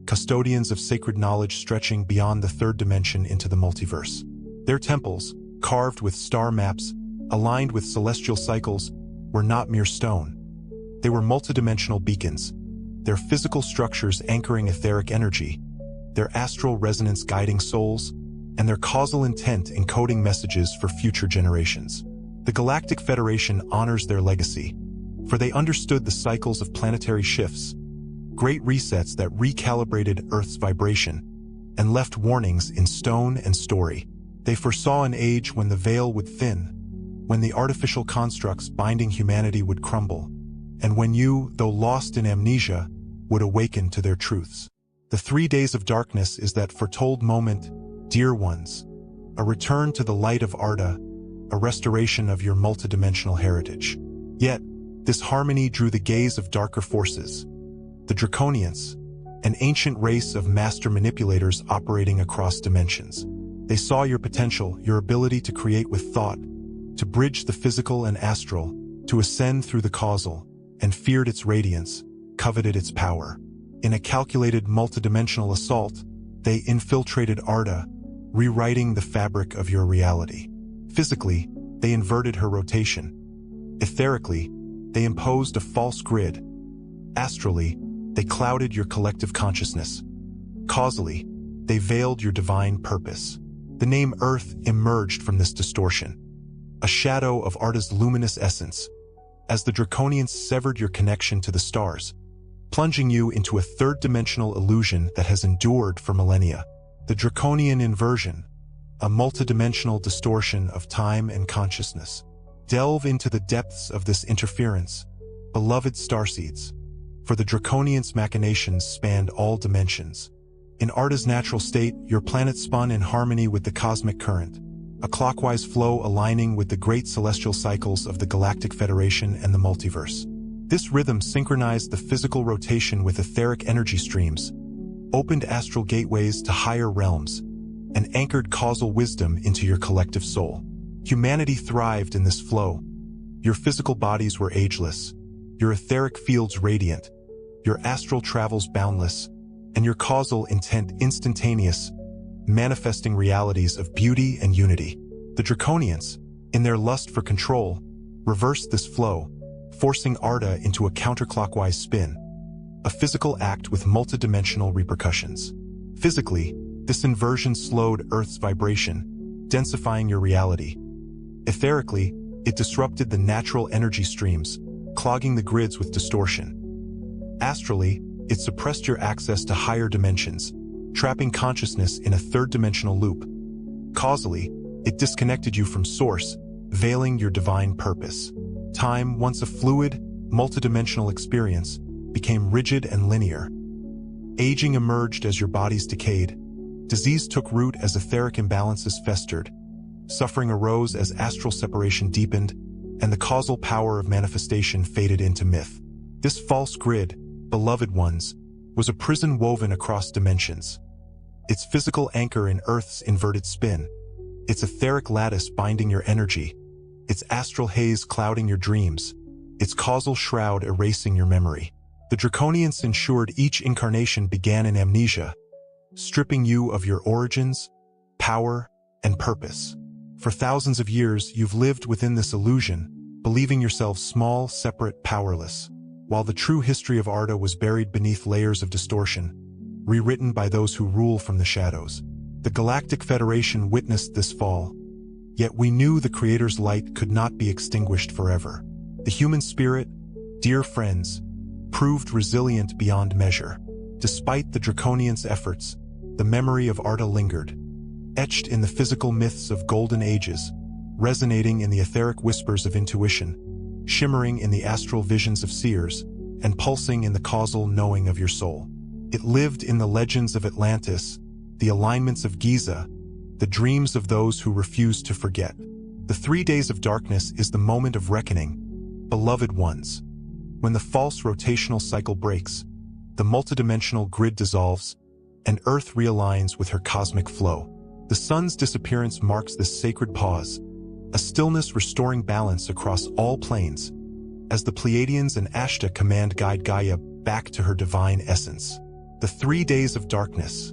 custodians of sacred knowledge stretching beyond the third dimension into the multiverse. Their temples, carved with star maps, aligned with celestial cycles, were not mere stone. They were multidimensional beacons, their physical structures anchoring etheric energy, their astral resonance guiding souls, and their causal intent encoding messages for future generations. The Galactic Federation honors their legacy, for they understood the cycles of planetary shifts, great resets that recalibrated Earth's vibration, and left warnings in stone and story. They foresaw an age when the veil would thin, when the artificial constructs binding humanity would crumble, and when you, though lost in amnesia, would awaken to their truths. The 3 days of darkness is that foretold moment, dear ones, a return to the light of Arda, a restoration of your multidimensional heritage. Yet, this harmony drew the gaze of darker forces. The Draconians, an ancient race of master manipulators operating across dimensions. They saw your potential, your ability to create with thought, to bridge the physical and astral, to ascend through the causal, and feared its radiance, coveted its power. In a calculated multidimensional assault, they infiltrated Arda, rewriting the fabric of your reality. Physically, they inverted her rotation. Etherically, they imposed a false grid. Astrally, they clouded your collective consciousness. Causally, they veiled your divine purpose. The name Earth emerged from this distortion, a shadow of Arda's luminous essence, as the Draconians severed your connection to the stars, plunging you into a third-dimensional illusion that has endured for millennia. The Draconian inversion, a multidimensional distortion of time and consciousness. Delve into the depths of this interference, beloved starseeds, for the Draconian's machinations spanned all dimensions. In Arda's natural state, your planet spun in harmony with the cosmic current, a clockwise flow aligning with the great celestial cycles of the Galactic Federation and the multiverse. This rhythm synchronized the physical rotation with etheric energy streams, opened astral gateways to higher realms, and anchored causal wisdom into your collective soul. Humanity thrived in this flow. Your physical bodies were ageless, your etheric fields radiant, your astral travels boundless, and your causal intent instantaneous, manifesting realities of beauty and unity. The Draconians, in their lust for control, reversed this flow, forcing Arda into a counterclockwise spin, a physical act with multidimensional repercussions. Physically, this inversion slowed Earth's vibration, densifying your reality. Etherically, it disrupted the natural energy streams, clogging the grids with distortion. Astrally, it suppressed your access to higher dimensions, trapping consciousness in a third-dimensional loop. Causally, it disconnected you from source, veiling your divine purpose. Time, once a fluid, multidimensional experience, became rigid and linear. Aging emerged as your bodies decayed. Disease took root as etheric imbalances festered. Suffering arose as astral separation deepened, and the causal power of manifestation faded into myth. This false grid, beloved ones, was a prison woven across dimensions. Its physical anchor in Earth's inverted spin, its etheric lattice binding your energy, its astral haze clouding your dreams, its causal shroud erasing your memory. The Draconians ensured each incarnation began in amnesia, stripping you of your origins, power, and purpose. For thousands of years, you've lived within this illusion, believing yourself small, separate, powerless, while the true history of Arda was buried beneath layers of distortion, rewritten by those who rule from the shadows. The Galactic Federation witnessed this fall, yet we knew the Creator's light could not be extinguished forever. The human spirit, dear friends, proved resilient beyond measure. Despite the Draconians' efforts, the memory of Arda lingered, etched in the physical myths of golden ages, resonating in the etheric whispers of intuition, shimmering in the astral visions of seers, and pulsing in the causal knowing of your soul. It lived in the legends of Atlantis, the alignments of Giza, the dreams of those who refused to forget. The 3 days of darkness is the moment of reckoning, beloved ones. When the false rotational cycle breaks, the multidimensional grid dissolves, and Earth realigns with her cosmic flow. The sun's disappearance marks this sacred pause, a stillness restoring balance across all planes, as the Pleiadians and Ashtar command guide Gaia back to her divine essence. The 3 days of darkness,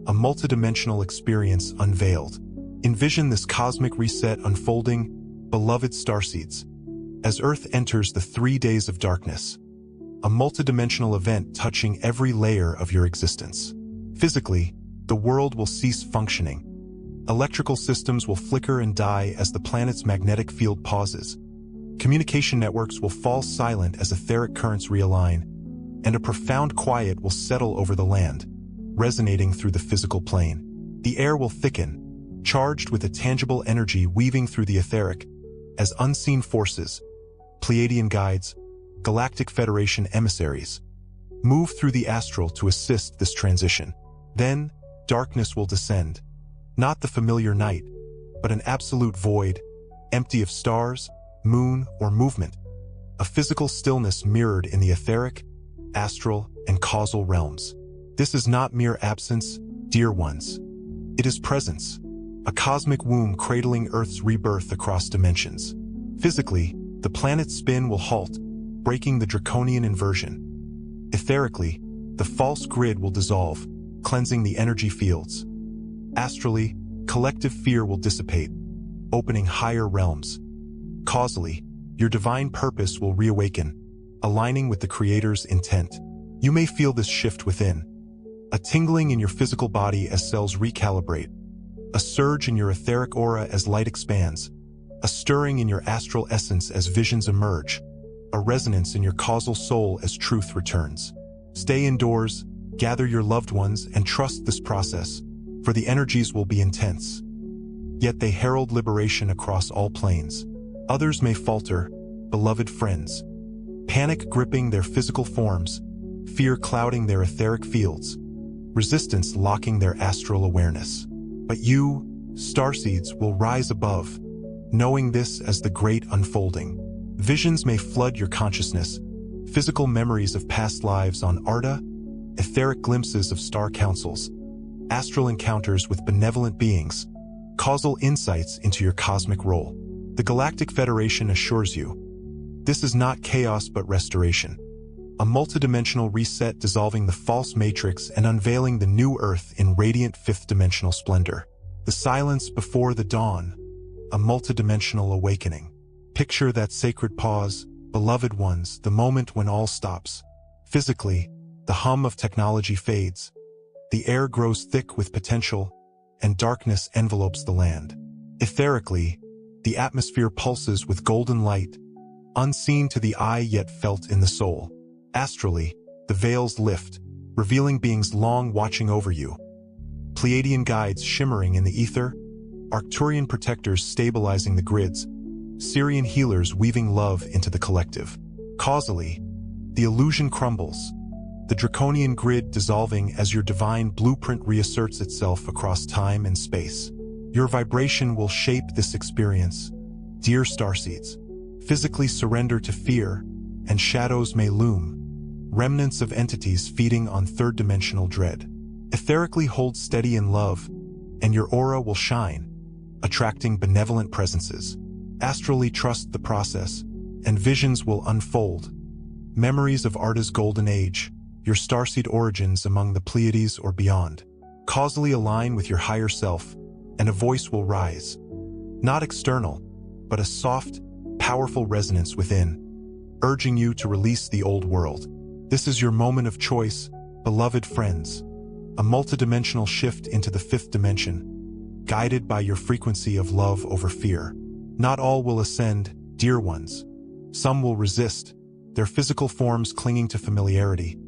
a multidimensional experience unveiled. Envision this cosmic reset unfolding, beloved starseeds, as Earth enters the 3 days of darkness, a multidimensional event touching every layer of your existence. Physically, the world will cease functioning. Electrical systems will flicker and die as the planet's magnetic field pauses. Communication networks will fall silent as etheric currents realign, and a profound quiet will settle over the land. resonating through the physical plane. The air will thicken, charged with a tangible energy weaving through the etheric, as unseen forces, Pleiadian guides, Galactic Federation emissaries, move through the astral to assist this transition. Then, darkness will descend, not the familiar night, but an absolute void, empty of stars, moon, or movement, a physical stillness mirrored in the etheric, astral, and causal realms. This is not mere absence, dear ones. It is presence, a cosmic womb cradling Earth's rebirth across dimensions. Physically, the planet's spin will halt, breaking the draconian inversion. Etherically, the false grid will dissolve, cleansing the energy fields. Astrally, collective fear will dissipate, opening higher realms. Causally, your divine purpose will reawaken, aligning with the Creator's intent. You may feel this shift within, a tingling in your physical body as cells recalibrate, a surge in your etheric aura as light expands, a stirring in your astral essence as visions emerge, a resonance in your causal soul as truth returns. Stay indoors, gather your loved ones, and trust this process, for the energies will be intense. Yet they herald liberation across all planes. Others may falter, beloved friends, panic gripping their physical forms, fear clouding their etheric fields, resistance locking their astral awareness. But you, starseeds, will rise above, knowing this as the great unfolding. Visions may flood your consciousness, physical memories of past lives on Arda, etheric glimpses of star councils, astral encounters with benevolent beings, causal insights into your cosmic role. The Galactic Federation assures you, this is not chaos but restoration. A multidimensional reset dissolving the false matrix and unveiling the new Earth in radiant fifth-dimensional splendor. The silence before the dawn, a multidimensional awakening. Picture that sacred pause, beloved ones, the moment when all stops. Physically, the hum of technology fades. The air grows thick with potential, and darkness envelopes the land. Etherically, the atmosphere pulses with golden light, unseen to the eye yet felt in the soul. Astrally, the veils lift, revealing beings long watching over you. Pleiadian guides shimmering in the ether, Arcturian protectors stabilizing the grids, Syrian healers weaving love into the collective. Causally, the illusion crumbles, the draconian grid dissolving as your divine blueprint reasserts itself across time and space. Your vibration will shape this experience, dear starseeds. Physically surrender to fear, and shadows may loom, remnants of entities feeding on third-dimensional dread. Etherically hold steady in love, and your aura will shine, attracting benevolent presences. Astrally trust the process, and visions will unfold. Memories of Arda's golden age, your starseed origins among the Pleiades or beyond. Causally align with your higher self, and a voice will rise. Not external, but a soft, powerful resonance within, urging you to release the old world. This is your moment of choice, beloved friends. A multidimensional shift into the fifth dimension, guided by your frequency of love over fear. Not all will ascend, dear ones. Some will resist, their physical forms clinging to familiarity,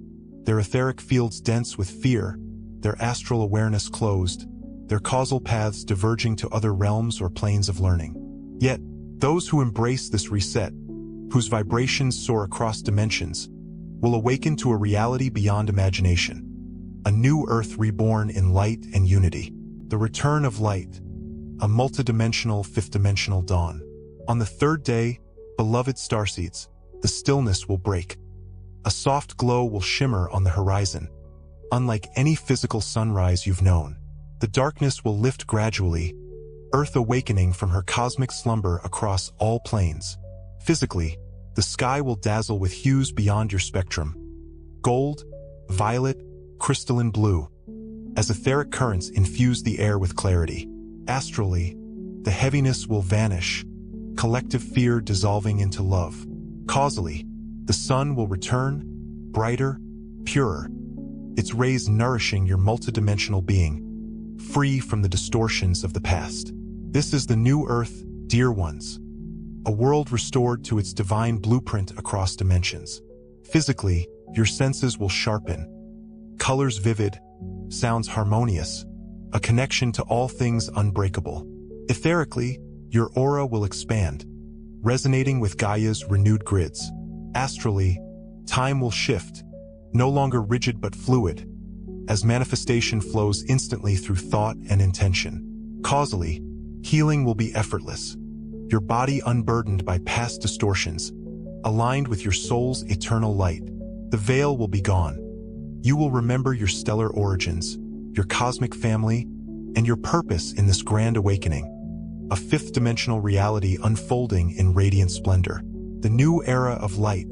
their etheric fields dense with fear, their astral awareness closed, their causal paths diverging to other realms or planes of learning. Yet, those who embrace this reset, whose vibrations soar across dimensions, will awaken to a reality beyond imagination. A new Earth reborn in light and unity. The return of light, a multidimensional fifth-dimensional dawn. On the third day, beloved starseeds, the stillness will break. A soft glow will shimmer on the horizon, unlike any physical sunrise you've known. The darkness will lift gradually, Earth awakening from her cosmic slumber across all planes. Physically, the sky will dazzle with hues beyond your spectrum. Gold, violet, crystalline blue, as etheric currents infuse the air with clarity. Astrally, the heaviness will vanish, collective fear dissolving into love. Causally, the sun will return, brighter, purer, its rays nourishing your multidimensional being, free from the distortions of the past. This is the new Earth, dear ones. A world restored to its divine blueprint across dimensions. Physically, your senses will sharpen, colors vivid, sounds harmonious, a connection to all things unbreakable. Etherically, your aura will expand, resonating with Gaia's renewed grids. Astrally, time will shift, no longer rigid but fluid, as manifestation flows instantly through thought and intention. Causally, healing will be effortless, your body unburdened by past distortions, aligned with your soul's eternal light. The veil will be gone. You will remember your stellar origins, your cosmic family, and your purpose in this grand awakening. A fifth-dimensional reality unfolding in radiant splendor. The new era of light,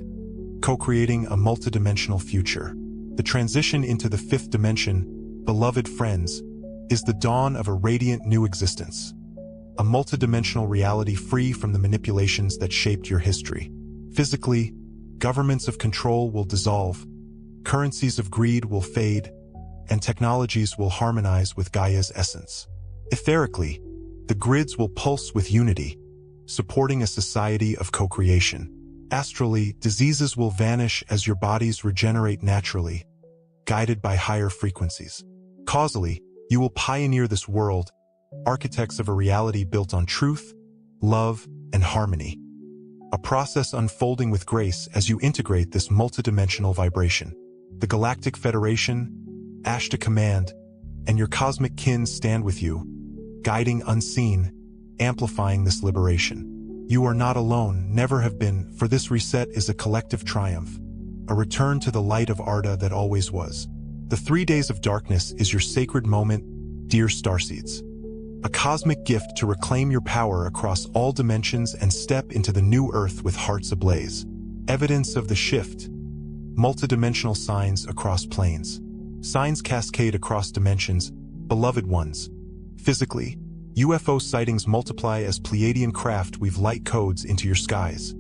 co-creating a multidimensional future. The transition into the fifth dimension, beloved friends, is the dawn of a radiant new existence. A multidimensional reality free from the manipulations that shaped your history. Physically, governments of control will dissolve, currencies of greed will fade, and technologies will harmonize with Gaia's essence. Etherically, the grids will pulse with unity, supporting a society of co-creation. Astrally, diseases will vanish as your bodies regenerate naturally, guided by higher frequencies. Causally, you will pioneer this world, architects of a reality built on truth, love, and harmony. A process unfolding with grace as you integrate this multidimensional vibration. The Galactic Federation, Ashtar Command, and your cosmic kin stand with you, guiding unseen, amplifying this liberation. You are not alone, never have been, for this reset is a collective triumph, a return to the light of Arda that always was. The 3 days of darkness is your sacred moment, dear starseeds. A cosmic gift to reclaim your power across all dimensions and step into the new earth with hearts ablaze. Evidence of the shift. Multidimensional signs across planes. Signs cascade across dimensions, beloved ones. Physically, UFO sightings multiply as Pleiadian craft weave light codes into your skies.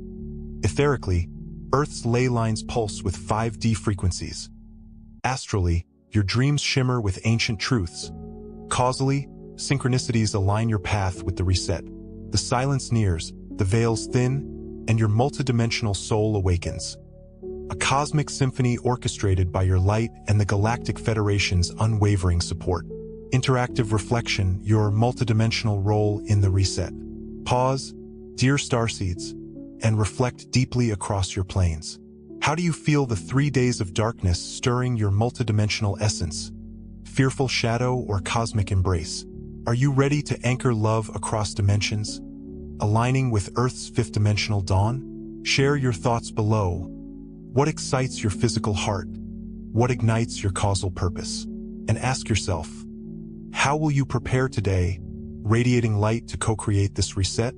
Etherically, Earth's ley lines pulse with 5D frequencies. Astrally, your dreams shimmer with ancient truths. Causally, synchronicities align your path with the reset. The silence nears, the veils thin, and your multidimensional soul awakens. A cosmic symphony orchestrated by your light and the Galactic Federation's unwavering support. Interactive reflection, your multidimensional role in the reset. Pause, dear starseeds, and reflect deeply across your planes. How do you feel the 3 days of darkness stirring your multidimensional essence? Fearful shadow or cosmic embrace? Are you ready to anchor love across dimensions, aligning with Earth's fifth-dimensional dawn? Share your thoughts below. What excites your physical heart? What ignites your causal purpose? And ask yourself, how will you prepare today, radiating light to co-create this reset?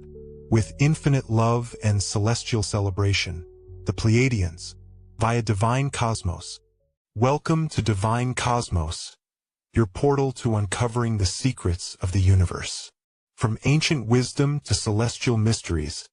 With infinite love and celestial celebration, the Pleiadians, via Divine Cosmos. Welcome to Divine Cosmos, your portal to uncovering the secrets of the universe. From ancient wisdom to celestial mysteries,